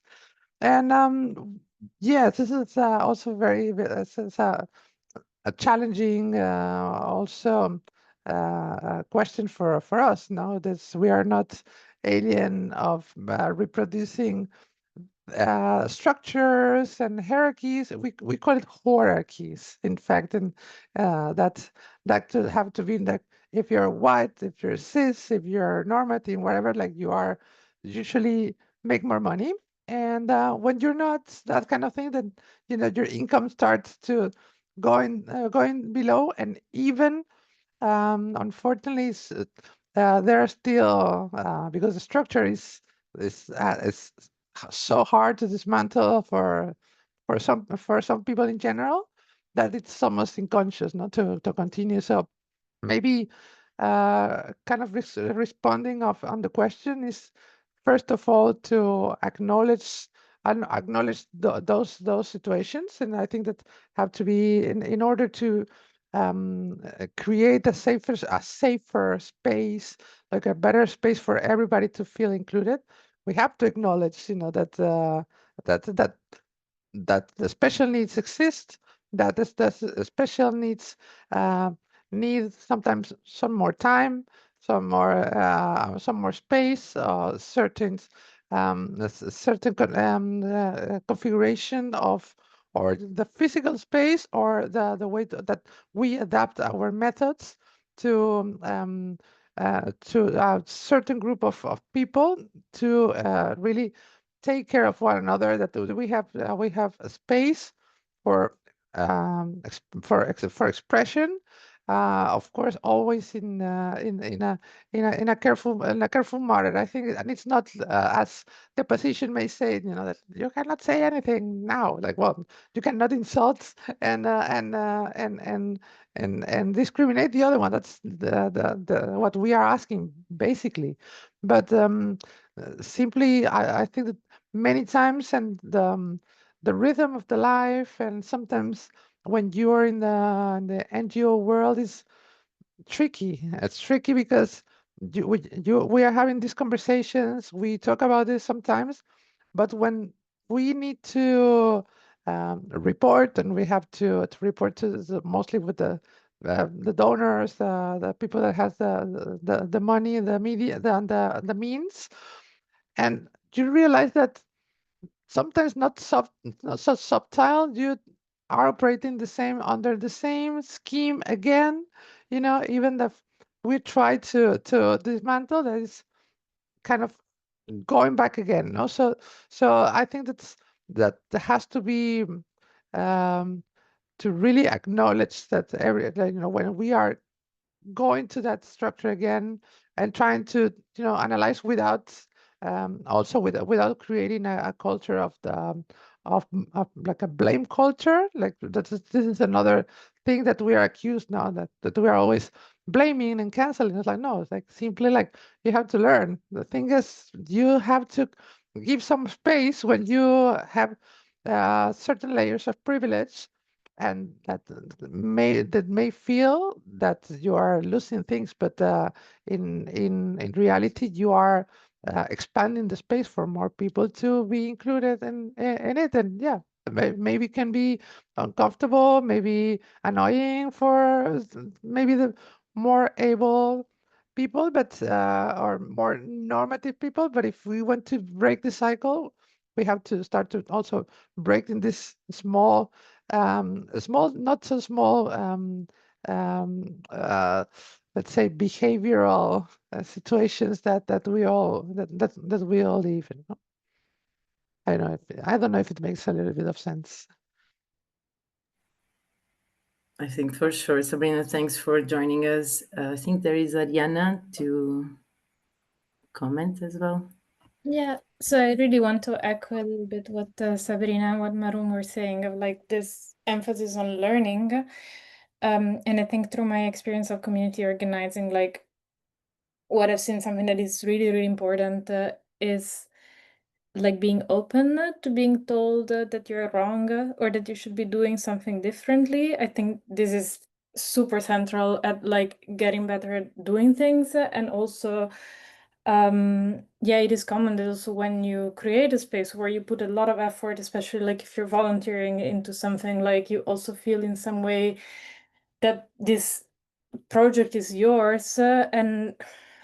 And yes, this is also this is a challenging also question for us. No, this we are not alien of reproducing structures and hierarchies. We call it hierarchies, in fact, and that to have to be like if you're white, if you're cis, if you're normative, whatever, like you are usually make more money. And when you're not that kind of thing, then your income starts to going below, and even unfortunately, there are still because the structure is so hard to dismantle for some people in general that it's almost unconscious not to continue. So maybe kind of responding on the question is first of all to acknowledge those situations, and I think that have to be in order to create a safer space, like a better space for everybody to feel included. We have to acknowledge, that that the special needs exist, that the special needs need sometimes some more time, some more space, certain configuration of or the physical space or the way that we adapt our methods to a certain group of people to really take care of one another, that we have a space for for expression, of course always in a careful manner, I think. And it's not as the position may say, that you cannot say anything now, like, well, you cannot insult and discriminate the other one. That's the what we are asking basically. But simply I think that many times, and the rhythm of the life, and sometimes when you're in the NGO world is tricky. It's tricky because we are having these conversations, we talk about this sometimes, but when we need to report, and we have to report to mostly with the donors, the people that has the money, the media, the means, and you realize that sometimes not so subtle. You are operating under the same scheme again. Even if we try to dismantle, that is kind of going back again. No, so I think that there has to be to really acknowledge that when we are going to that structure again and trying to analyze without also without creating a culture of of like a blame culture, like this is another thing that we are accused now, that we are always blaming and canceling. It's like, no, it's like simply like you have to learn. The thing is, you have to give some space when you have certain layers of privilege, and that may feel that you are losing things, but in reality you are expanding the space for more people to be included in it. And yeah, maybe can be uncomfortable, maybe annoying for maybe the more able people, but or more normative people. But if we want to break the cycle, we have to start to also break in this small, not so small, um, uh, let's say behavioral situations that we all live in. I don't know if it makes a little bit of sense. I think for sure. Sabrina, thanks for joining us. I think there is Ariana to comment as well. Yeah, so I really want to echo a little bit what Sabrina and what Marum were saying, of like this emphasis on learning. And I think through my experience of community organizing, like what I've seen, something that is really, really important is like being open to being told that you're wrong or that you should be doing something differently. I think this is super central at like getting better at doing things. And also, yeah, it is common that also when you create a space where you put a lot of effort, especially like if you're volunteering into something, like you also feel in some way that this project is yours. And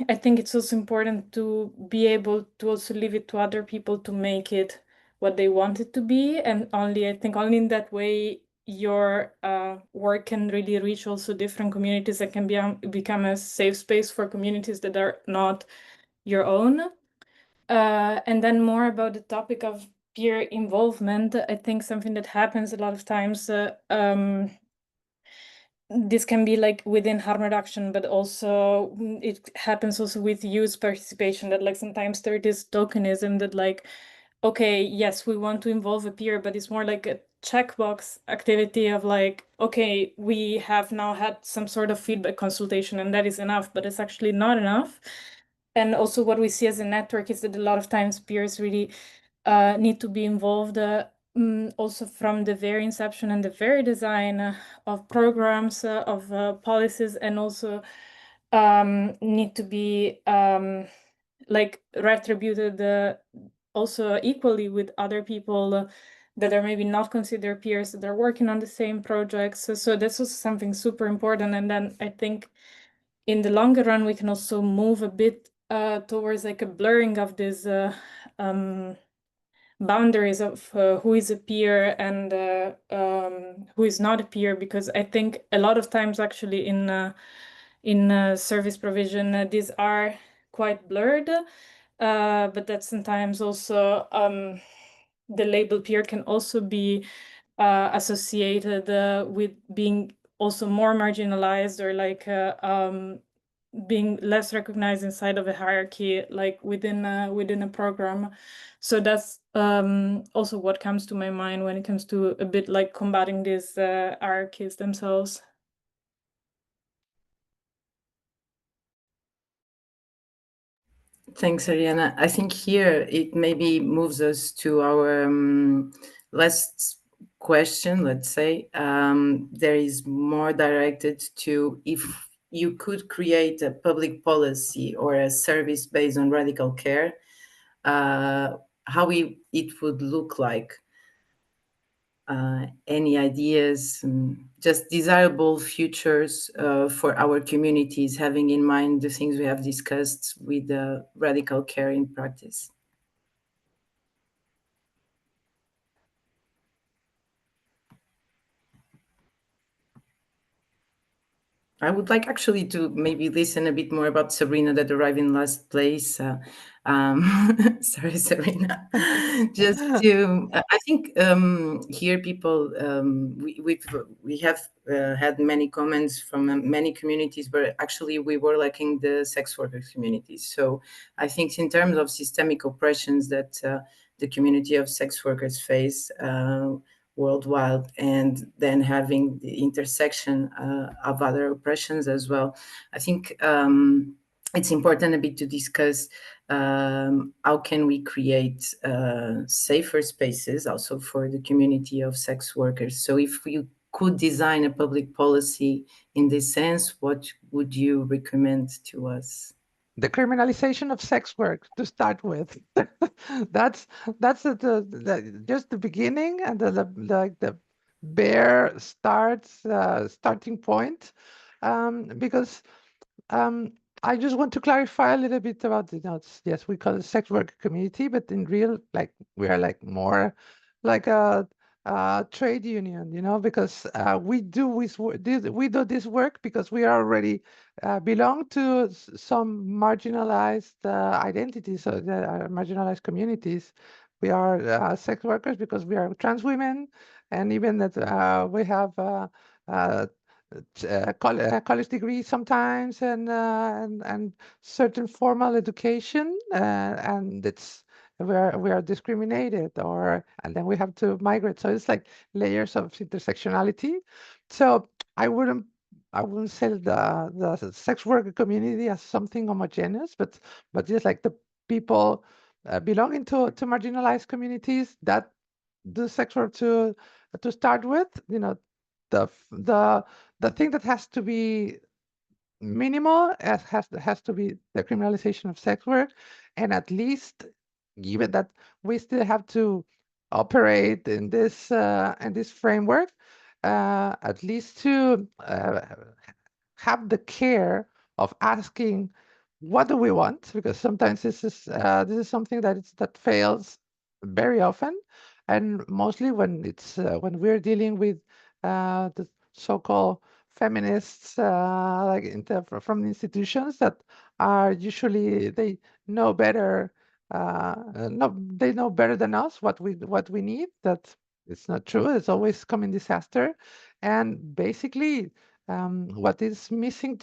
I think it's also important to be able to also leave it to other people to make it what they want it to be. And only, I think only in that way your work can really reach also different communities that can become a safe space for communities that are not your own. And then more about the topic of peer involvement, I think something that happens a lot of times, this can be like within harm reduction, but also it happens also with youth participation, that like sometimes there is tokenism that like, okay, yes, we want to involve a peer, but it's more like a checkbox activity of like, okay, we have now had some sort of feedback consultation and that is enough, but it's actually not enough. And also what we see as a network is that a lot of times peers really need to be involved also from the very inception and the very design of programs, of policies, and also need to be like retributed also equally with other people that are maybe not considered peers, that are working on the same projects. So that's also something super important. And then I think in the longer run, we can also move a bit towards like a blurring of this boundaries of who is a peer and who is not a peer, because I think a lot of times actually in service provision these are quite blurred, but that sometimes also the label peer can also be associated with being also more marginalized or like being less recognized inside of a hierarchy, like within a program. So that's also what comes to my mind when it comes to a bit like combating these hierarchies themselves. Thanks, Ariana. I think here it maybe moves us to our last question, let's say. There is more directed to if you could create a public policy or a service based on radical care, how it would look like. Any ideas, just desirable futures for our communities, having in mind the things we have discussed with the radical care in practice. I would like actually to maybe listen a bit more about Sabrina that arrived in last place. Sorry, Sabrina. Just to, I think here people, we have had many comments from many communities, but actually we were lacking the sex workers communities. So I think in terms of systemic oppressions that the community of sex workers face, worldwide, and then having the intersection of other oppressions as well. I think it's important a bit to discuss how can we create safer spaces also for the community of sex workers. So if you could design a public policy in this sense, what would you recommend to us? The criminalization of sex work to start with. that's just the beginning and the bare starting point, because I just want to clarify a little bit about yes, we call it sex worker community, but in real, like, we are like more like a trade union, because we do this work because we are already belong to some marginalized identities, so marginalized communities. We are sex workers because we are trans women, and even that we have uh, college degree sometimes, and certain formal education, and it's we are discriminated, and then we have to migrate. So it's like layers of intersectionality. So I wouldn't say the sex worker community as something homogeneous, but just like the people belonging to marginalized communities that do sex work to start with. The the thing that has to be minimal has to be the criminalization of sex work, and at least given that we still have to operate in this framework, at least to have the care of asking what do we want, because sometimes this is something that fails very often, and mostly when when we're dealing with the so-called feminists, like from institutions that are usually they know better. No, they know better than us what we need. That it's not true. It's always coming disaster, and basically, what is missing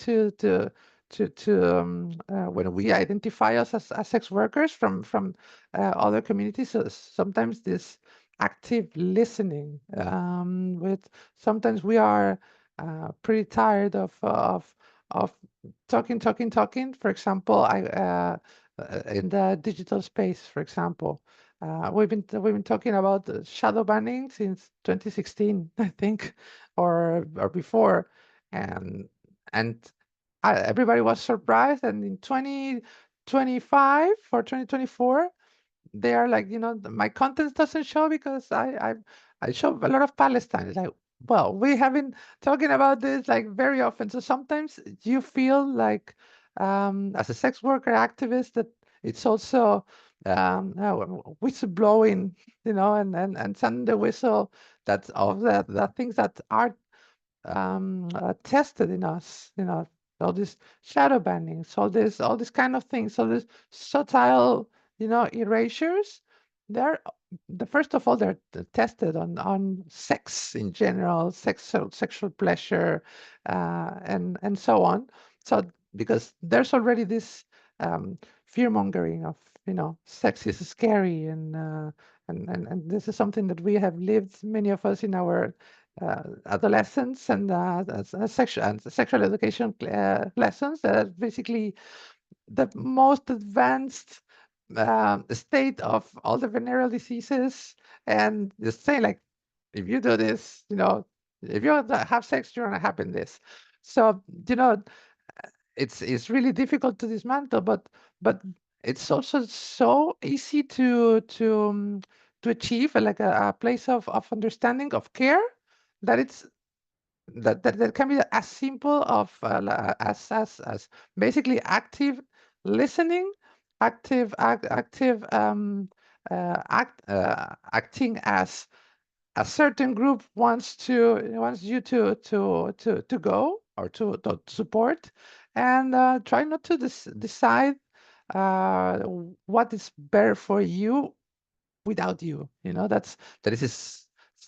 when we identify us as sex workers from other communities, sometimes this active listening. With sometimes we are pretty tired of talking. For example, I in the digital space, for example, we've been talking about shadow banning since 2016, I think, or before, and and everybody was surprised, and in 2025 or 2024 they are like, my content doesn't show because I show a lot of Palestine. It's like, well, we have been talking about this like very often. So sometimes you feel like, as a sex worker activist, that it's also whistleblowing, and sending the whistle that of the things that are tested in us, all these shadow bannings, all these kind of things, all these subtle, erasures. They're the first of all, they're tested on sex in general, sexual pleasure, and so on. So because there's already this fear mongering of, sex is scary, and this is something that we have lived, many of us, in our adolescence, and sexual education lessons, that are basically the most advanced state of all the venereal diseases, and just saying like, if you do this, if you have sex, you're gonna happen this. So it's really difficult to dismantle, but it's also so easy to achieve, like a place of understanding, of care, that it's that can be as simple of as basically active listening, active acting as a certain group wants you to go, or to support, and try not to decide uh, what is better for you without you. That is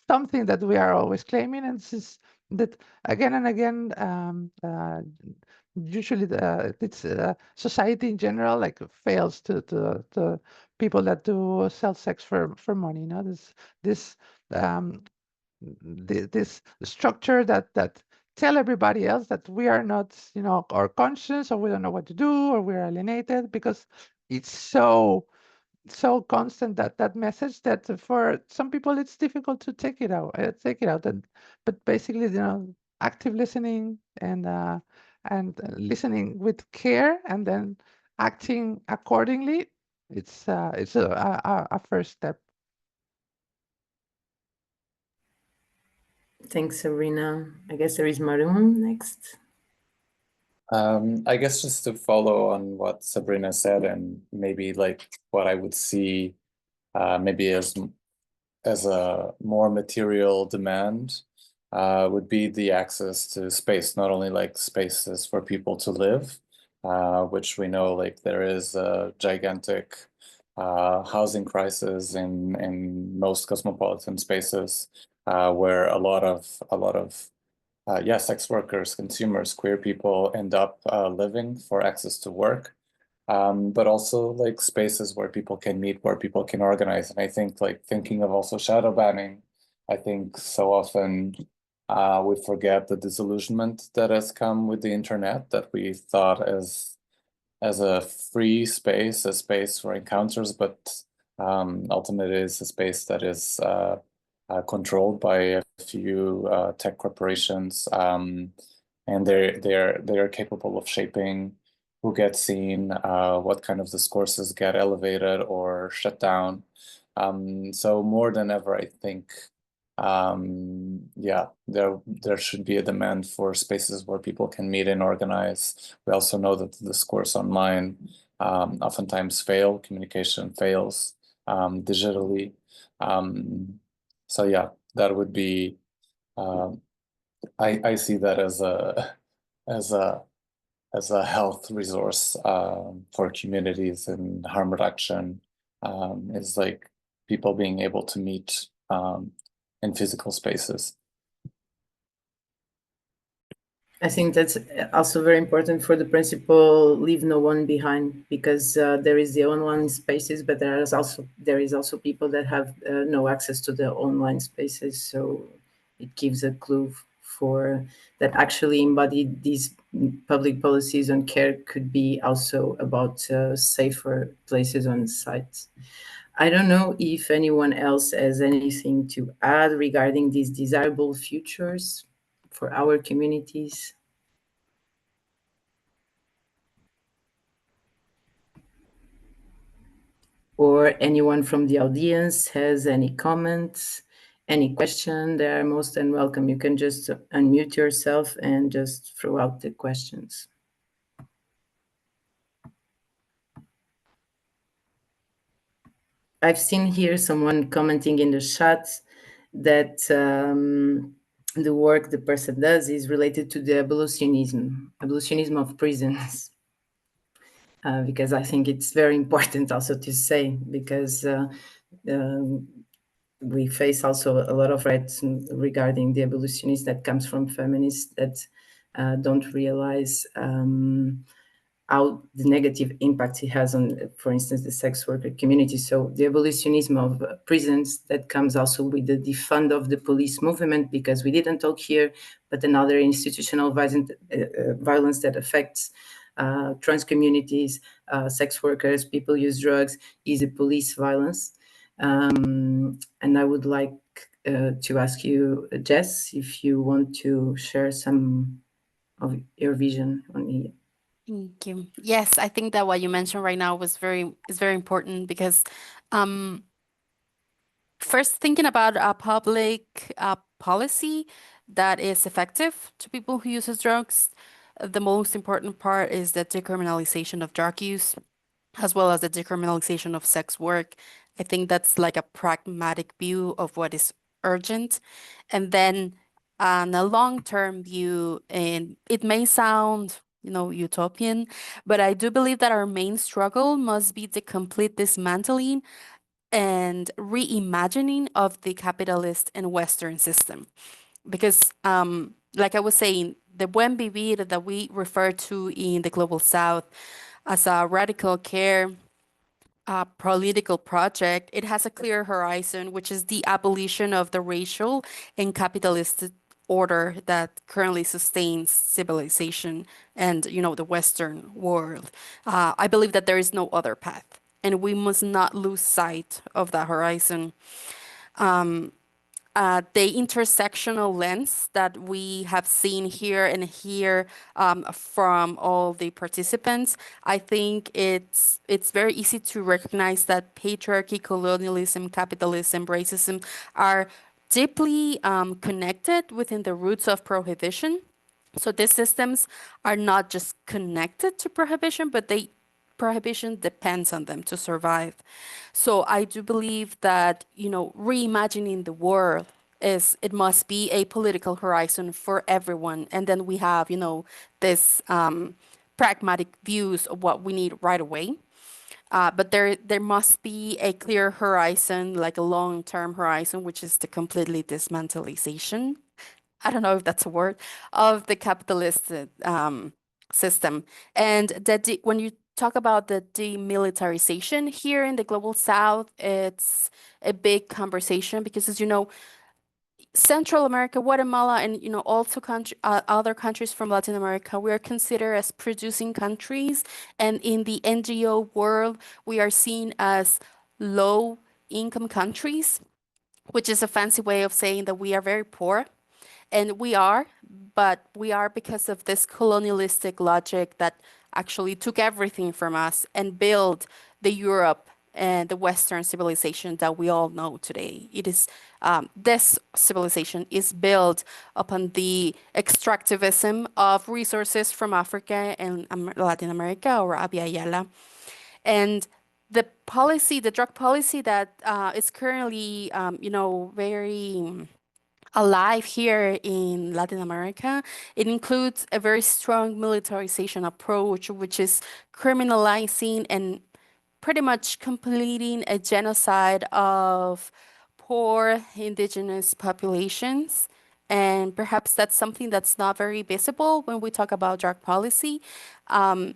something that we are always claiming, and this is that again and again. Usually, it's society in general like fails to people that do sell sex for money. This um, this structure that tell everybody else that we are not, our conscious, or we don't know what to do, or we're alienated, because it's so constant, that message, that for some people it's difficult to take it out, but basically, active listening, and listening with care, and then acting accordingly, it's a first step. Thanks, Sabrina. I guess there is Marum next. I guess just to follow on what Sabrina said, and maybe like what I would see maybe as a more material demand would be the access to space, not only like spaces for people to live, which we know like there is a gigantic housing crisis in most cosmopolitan spaces, where a lot of sex workers, consumers, queer people end up living for access to work, but also like spaces where people can meet, where people can organize. And I think like thinking of also shadow banning, I think so often we forget the disillusionment that has come with the internet, that we thought as as a free space, a space for encounters, but ultimately it's a space that is controlled by a few tech corporations, and they're capable of shaping who gets seen, what kind of discourses get elevated or shut down. So more than ever, I think, yeah, there should be a demand for spaces where people can meet and organize. We also know that the discourse online oftentimes communication fails digitally. So yeah, that would be, I see that as a as a as a health resource for communities and harm reduction, is like people being able to meet in physical spaces. I think that's also very important for the principle leave no one behind, because there is the online spaces, but there is also people that have no access to the online spaces. So it gives a clue for that actually embody these public policies on care could be also about safer places on sites. I don't know if anyone else has anything to add regarding these desirable futures for our communities. Or anyone from the audience has any comments, any question, they are most than welcome. You can just unmute yourself and just throw out the questions. I've seen here someone commenting in the chat that the work the person does is related to the abolitionism of prisons. Because I think it's very important also to say, because we face also a lot of threats regarding the abolitionists that comes from feminists that don't realize how the negative impact it has on, for instance, the sex worker community. So the abolitionism of prisons that comes also with the defund of the police movement, because we didn't talk here, but another institutional violence that affects trans communities, sex workers, people use drugs, is a police violence. And I would like to ask you, Jess, if you want to share some of your vision on it. Thank you. Yes, I think that what you mentioned right now is very important, because first, thinking about a public policy that is effective to people who use drugs, the most important part is the decriminalization of drug use, as well as the decriminalization of sex work. I think that's like a pragmatic view of what is urgent. And then on a long-term view, and it may sound, utopian, but I do believe that our main struggle must be the complete dismantling and reimagining of the capitalist and Western system. Because, like I was saying, the buen vivir that we refer to in the Global South as a radical care political project, it has a clear horizon, which is the abolition of the racial and capitalist order that currently sustains civilization and, the Western world. I believe that there is no other path, and we must not lose sight of that horizon. The intersectional lens that we have seen here and here from all the participants, I think it's very easy to recognize that patriarchy, colonialism, capitalism, racism are deeply connected within the roots of prohibition. So these systems are not just connected to prohibition, but prohibition depends on them to survive. So I do believe that, reimagining the world it must be a political horizon for everyone. And then we have, this pragmatic views of what we need right away. But there must be a clear horizon, like a long-term horizon, which is the completely dismantleization. I don't know if that's a word, of the capitalist system. And that when you talk about the demilitarization here in the Global South, it's a big conversation because, as you know, Central America, Guatemala, and also other countries from Latin America, we are considered as producing countries, and in the NGO world, we are seen as low-income countries, which is a fancy way of saying that we are very poor. And we are, but we are because of this colonialistic logic that actually took everything from us and built the Europe and the Western civilization that we all know today. It is this civilization is built upon the extractivism of resources from Africa and Latin America, or Abya Yala. And the policy, the drug policy that is currently, very alive here in Latin America, it includes a very strong militarization approach, which is criminalizing and pretty much completing a genocide of poor indigenous populations. And perhaps that's something that's not very visible when we talk about drug policy. But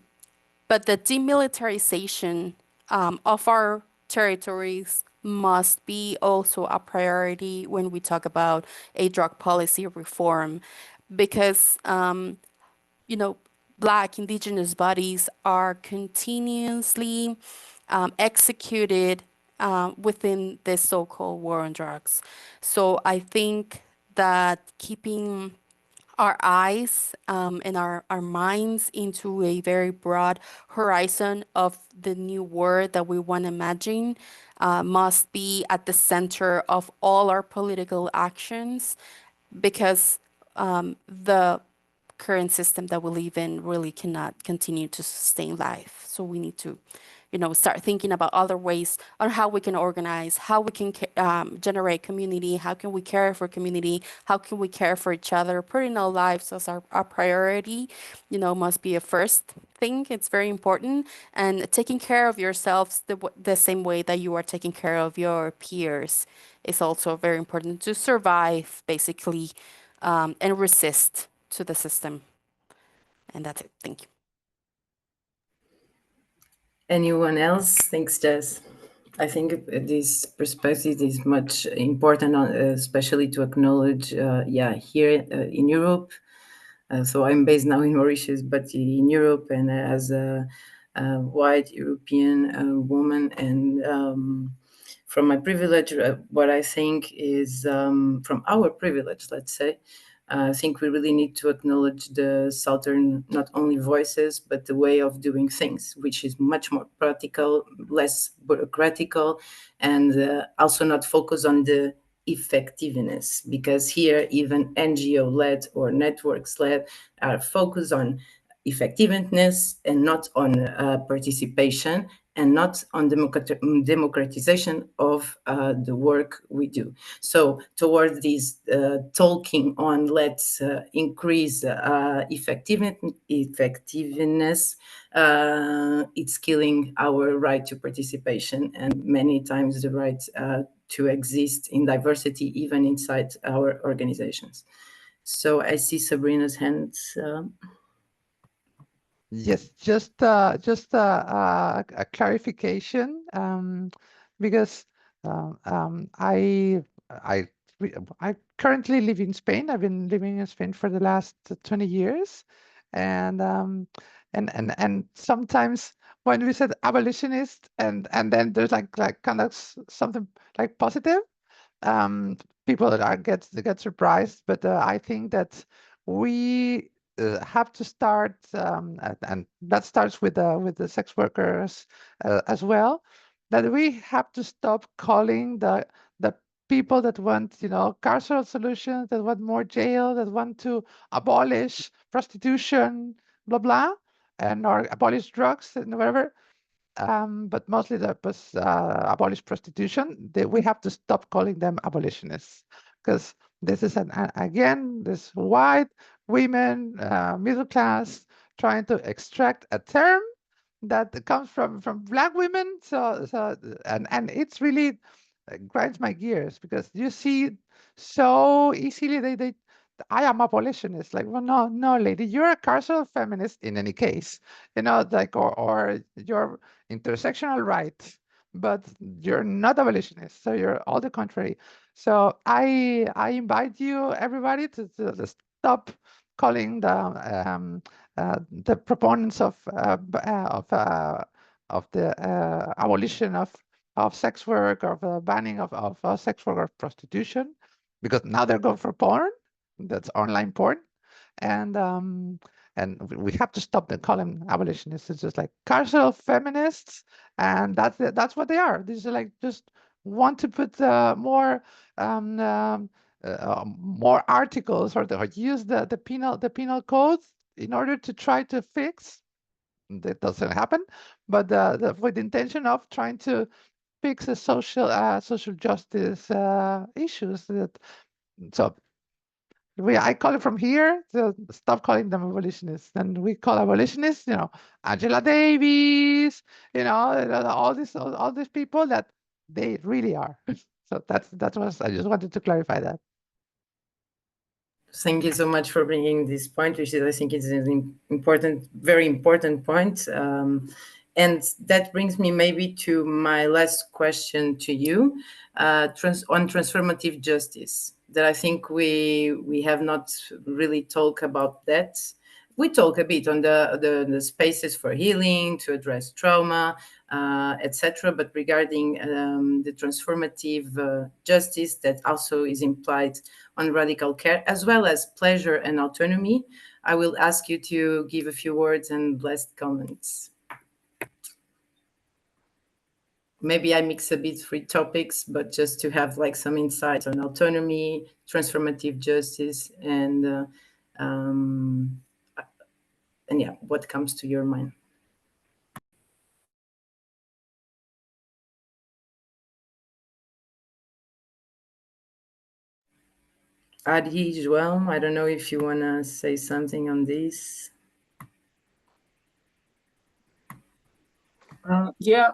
the demilitarization of our territories must be also a priority when we talk about a drug policy reform, because Black indigenous bodies are continuously executed within the so-called war on drugs. So I think that keeping our eyes and our minds into a very broad horizon of the new world that we want to imagine must be at the center of all our political actions, because the current system that we live in really cannot continue to sustain life. So we need to start thinking about other ways on how we can organize, how we can generate community, how can we care for community, how can we care for each other. Putting our lives as our priority, must be a first thing. It's very important. And taking care of yourselves the same way that you are taking care of your peers is also very important to survive, basically, and resist to the system. And that's it. Thank you. Anyone else? Thanks, Jess. I think this perspective is much important, especially to acknowledge, here in Europe. So I'm based now in Mauritius, but in Europe, and as a white European woman, and from my privilege, what I think is from our privilege, let's say, I think we really need to acknowledge the Southern, not only voices, but the way of doing things, which is much more practical, less bureaucratical, and also not focus on the effectiveness, because here even NGO-led or networks-led are focused on effectiveness and not on participation, and not on democratization of the work we do. So towards this talking on let's increase effectiveness, it's killing our right to participation, and many times the right to exist in diversity, even inside our organizations. So I see Sabrina's hands. Yes, just a clarification, because I I currently live in Spain. I've been living in Spain for the last 20 years, and sometimes when we said abolitionist, and then there's like kind of something like positive, people get surprised. But I think that we have to start, and that starts with the sex workers as well, that we have to stop calling the people that want carceral solutions, that want more jail, that want to abolish prostitution, blah blah, and or abolish drugs and whatever. But mostly abolish prostitution. We have to stop calling them abolitionists, because this is again this white women, middle class, trying to extract a term that comes from Black women. And it's really grinds my gears, because you see so easily they I am abolitionist. Like, well, no, lady, you're a carceral feminist in any case, like, or you're intersectional right. but you're not abolitionist, so you're all the contrary. So I invite you, everybody, to stop calling the proponents of the abolition of sex work, or the banning of sex work or prostitution, because now they're going for porn. That's online porn, and we have to stop them calling abolitionists. It's just like carceral feminists, and that's what they are. These are like just want to put more articles, or use the penal codes in order to try to fix. That doesn't happen, but with the intention of trying to fix the social justice issues. So I call it from here to stop calling them abolitionists. And we call abolitionists, Angela Davis, all these people that they really are. So that's what I just wanted to clarify that. Thank you so much for bringing this point, which is, I think, is an important, very important point. And that brings me maybe to my last question to you on transformative justice. That I think we have not really talked about that. We talk a bit on the spaces for healing, to address trauma, etc. But regarding the transformative justice that also is implied on radical care, as well as pleasure and autonomy, I will ask you to give a few words and last comments. Maybe I mix a bit three topics, but just to have like some insights on autonomy, transformative justice, and yeah, what comes to your mind. Adi, João, I don't know if you want to say something on this. Yeah.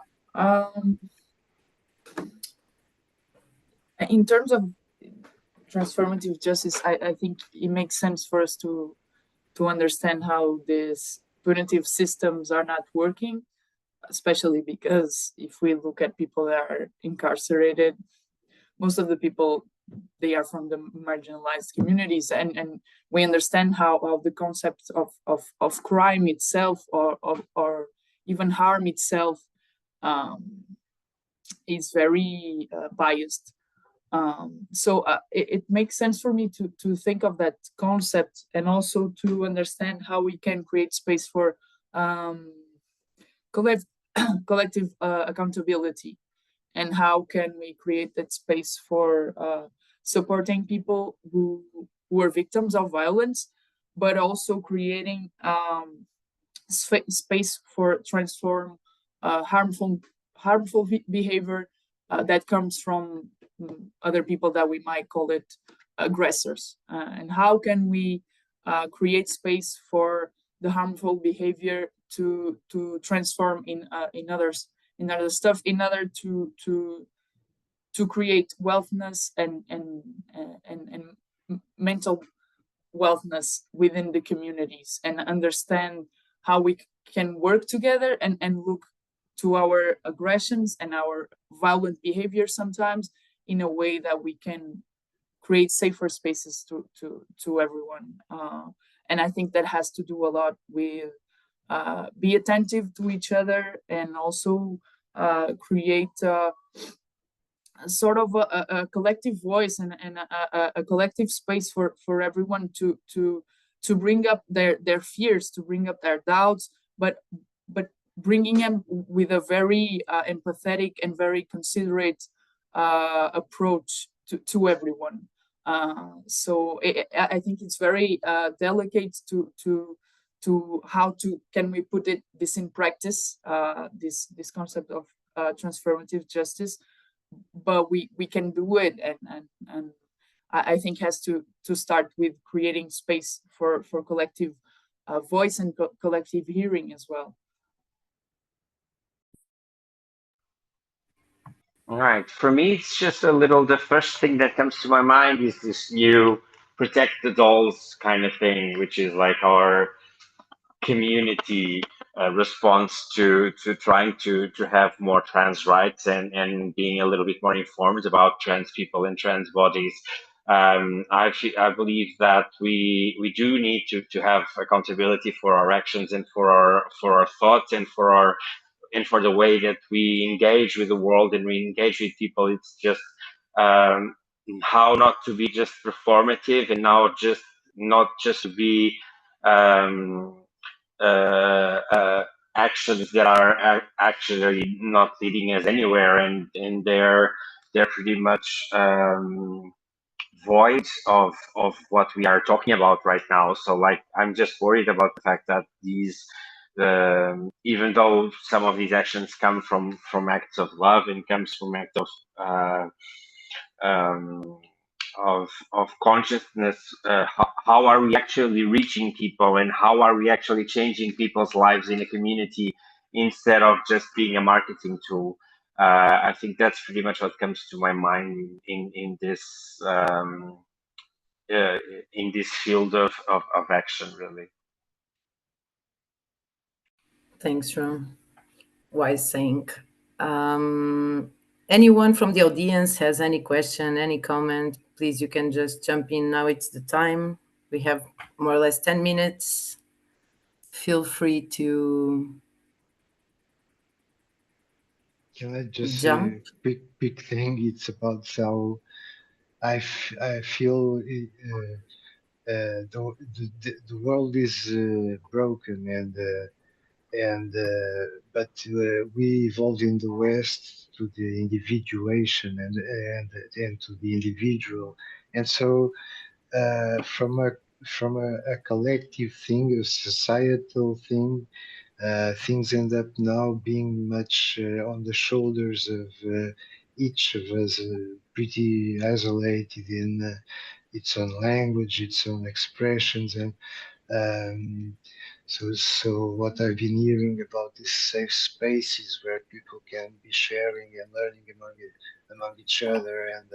In terms of transformative justice, I think it makes sense for us to understand how these punitive systems are not working, especially because if we look at people that are incarcerated, most of the people, they are from the marginalized communities, and we understand how the concept of crime itself, or even harm itself, is very biased. So it makes sense for me to think of that concept, and also to understand how we can create space for collective accountability, and how can we create that space for supporting people who are victims of violence, but also creating space for transform harmful behavior that comes from other people that we might call it aggressors, and how can we create space for the harmful behavior to transform in other stuff, in order to create wealthness and mental wealthness within the communities, and understand how we can work together and look to our aggressions and our violent behavior sometimes in a way that we can create safer spaces to everyone. And I think that has to do a lot with be attentive to each other, and also create sort of a collective voice, and a collective space for everyone to bring up their fears, to bring up their doubts, but bringing them with a very empathetic and very considerate approach to everyone. So I think it's very delicate to how can we put this in practice, this concept of transformative justice, but we can do it, and I think has to start with creating space for collective voice and collective hearing as well. All right. For me, it's just the first thing that comes to my mind is this new protect the dolls kind of thing, which is like our community response to trying to have more trans rights and being a little bit more informed about trans people and trans bodies. I believe that we do need to have accountability for our actions and for our thoughts and for the way that we engage with the world and we engage with people. It's just how not to be just performative and now just not just to be actions that are actually not leading us anywhere, and they're pretty much void of what we are talking about right now. So like I'm just worried about the fact that these even though some of these actions come from acts of love and comes from acts of consciousness, how are we actually reaching people and how are we actually changing people's lives in a community instead of just being a marketing tool? I think that's pretty much what comes to my mind in this field of action, really. Thanks, Ron. Wise saying. Anyone from the audience has any question, any comment, please, you can just jump in. Now it's the time. We have more or less 10 minutes. Feel free to Can I just jump. say a quick thing? It's about how I feel the world is broken but we evolved in the West to the individuation and to the individual, and so from a collective thing, a societal thing, things end up now being much on the shoulders of each of us, pretty isolated in its own language, its own expressions, and so what I've been hearing about these safe spaces where people can be sharing and learning among each other and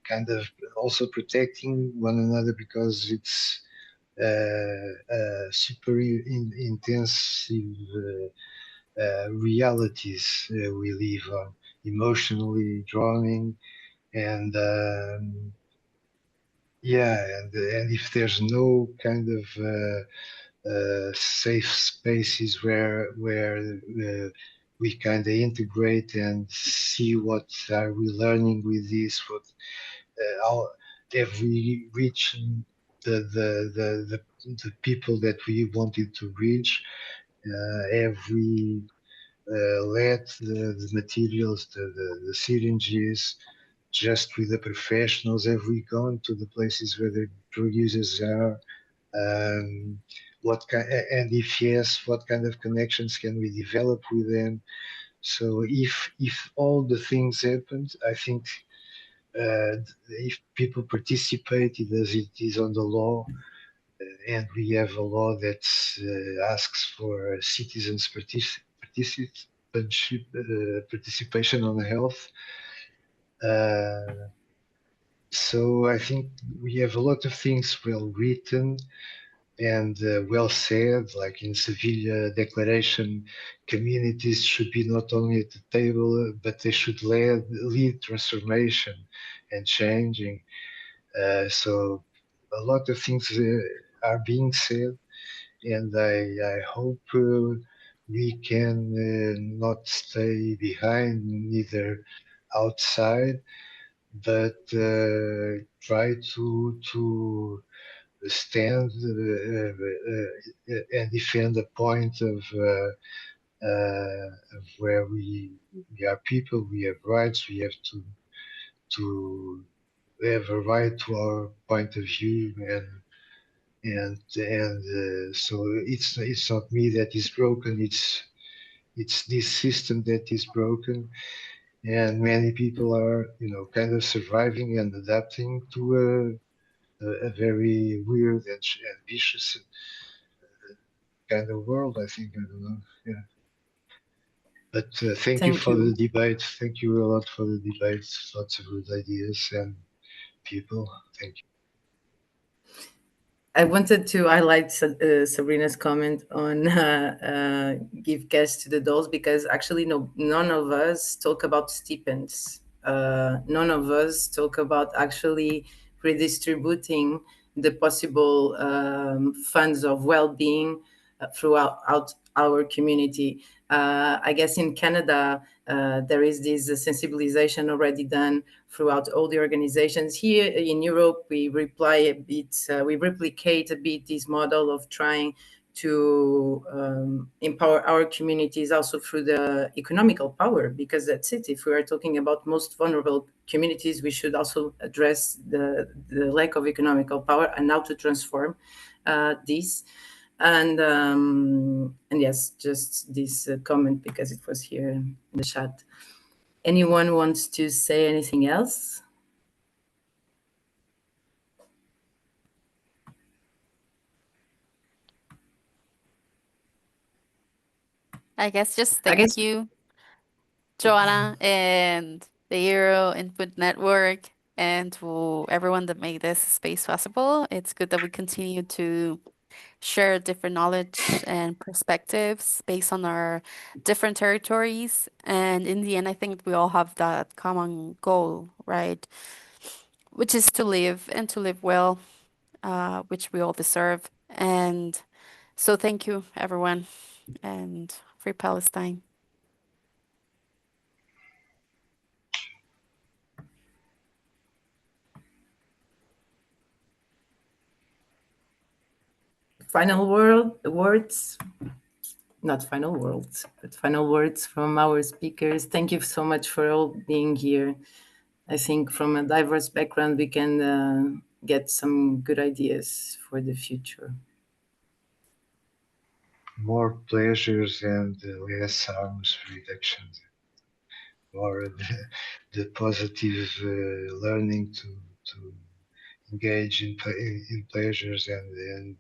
kind of also protecting one another, because it's super intensive realities we live on, emotionally drowning, and and if there's no kind of safe spaces where we kind of integrate and see what are we learning with this, what how have we reached the people that we wanted to reach, have we let the materials, the syringes, just with the professionals, have we gone to the places where the drug users are? And if yes, what kind of connections can we develop with them? So if all the things happened, I think if people participate as it is on the law, and we have a law that asks for citizens' participation on health. So I think we have a lot of things well written and well said, like in Sevilla Declaration, communities should be not only at the table, but they should lead transformation and changing. So a lot of things are being said, and I hope we can not stay behind, neither outside, but try to stand and defend the point of where we are people, we have rights, we have to have a right to our point of view, and so it's not me that is broken, it's this system that is broken, and many people are kind of surviving and adapting to a very weird and vicious kind of world, I think. I don't know. Yeah. But thank you for the debate. Thank you a lot for the debate. Lots of good ideas and people. Thank you. I wanted to highlight Sabrina's comment on give cash to the dolls, because actually none of us talk about stipends. None of us talk about actually redistributing the possible funds of well-being throughout our community. I guess in Canada, there is this sensibilization already done throughout all the organizations. Here in Europe, we replicate a bit this model of trying to empower our communities also through the economical power, because that's it. If we are talking about most vulnerable communities, we should also address the lack of economical power and how to transform this. And yes, just this comment because it was here in the chat. Anyone wants to say anything else? I guess just thank you, Joanna, and the Euro Input Network, and to everyone that made this space possible. It's good that we continue to share different knowledge and perspectives based on our different territories. And in the end, I think we all have that common goal, right? Which is to live and to live well, which we all deserve. And so thank you, everyone, and free Palestine. Final words, not final words, but final words from our speakers. Thank you so much for all being here. I think from a diverse background, we can get some good ideas for the future. More pleasures and less harms reductions. Or the positive learning to engage in pleasures and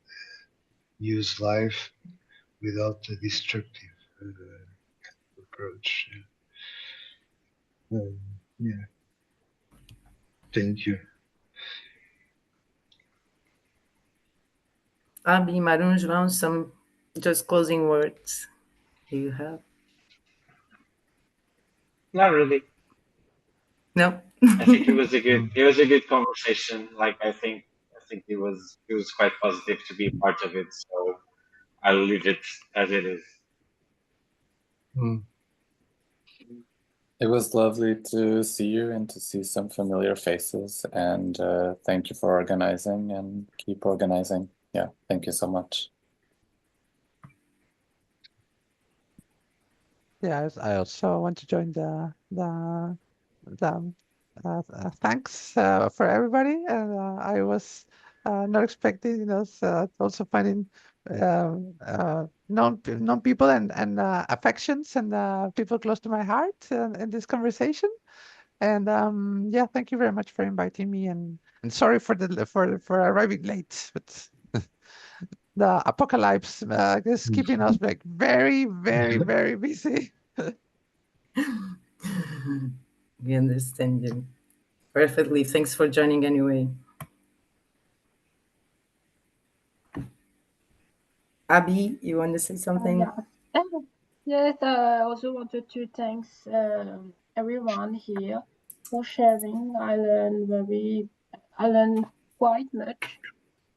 use life without a destructive approach. Yeah. Thank you. Abi, Marum, João, some just closing words you have? Not really. No. I think it was a good conversation. Like I think it was quite positive to be a part of it. So I'll leave it as it is. It was lovely to see you and to see some familiar faces, and thank you for organizing and keep organizing. Yeah, thank you so much. Yes, I also want to join the thanks for everybody. And I was not expecting, also finding known people and affections and people close to my heart in this conversation. And yeah, thank you very much for inviting me. And sorry for arriving late, but the apocalypse is keeping us like very, very, very busy. We understand you perfectly. Thanks for joining anyway. Abby, you want to say something? Yes, I also wanted to thank everyone here for sharing. I learned quite much,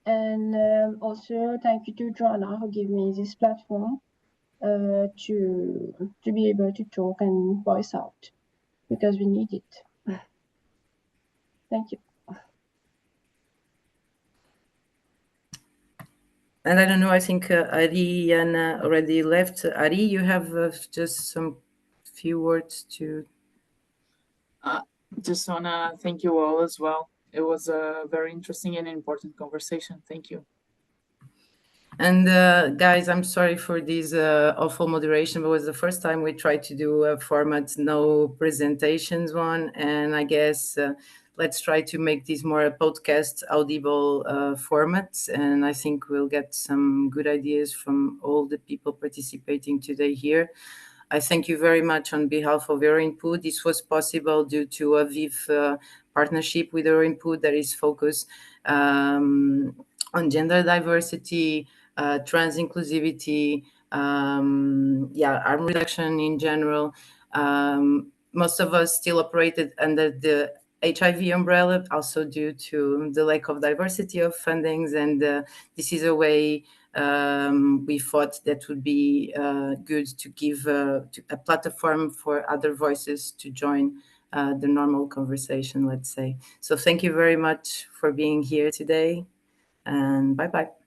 and also thank you to Joanna who gave me this platform to be able to talk and voice out because we need it. Thank you. And I don't know, I think Ariana already left. Ari, you have just some few words to... Just want to thank you all as well. It was a very interesting and important conversation. Thank you. And guys, I'm sorry for this awful moderation, but it was the first time we tried to do a format, no presentations one. And I guess let's try to make this more a podcast audible format. And I think we'll get some good ideas from all the people participating today here. I thank you very much on behalf of your input. This was possible due to a VIF partnership with your input that is focused on gender diversity, trans inclusivity, harm reduction in general. Most of us still operated under the HIV umbrella, also due to the lack of diversity of fundings, and this is a way we thought that would be good to give a platform for other voices to join the normal conversation, let's say. So thank you very much for being here today, and bye-bye.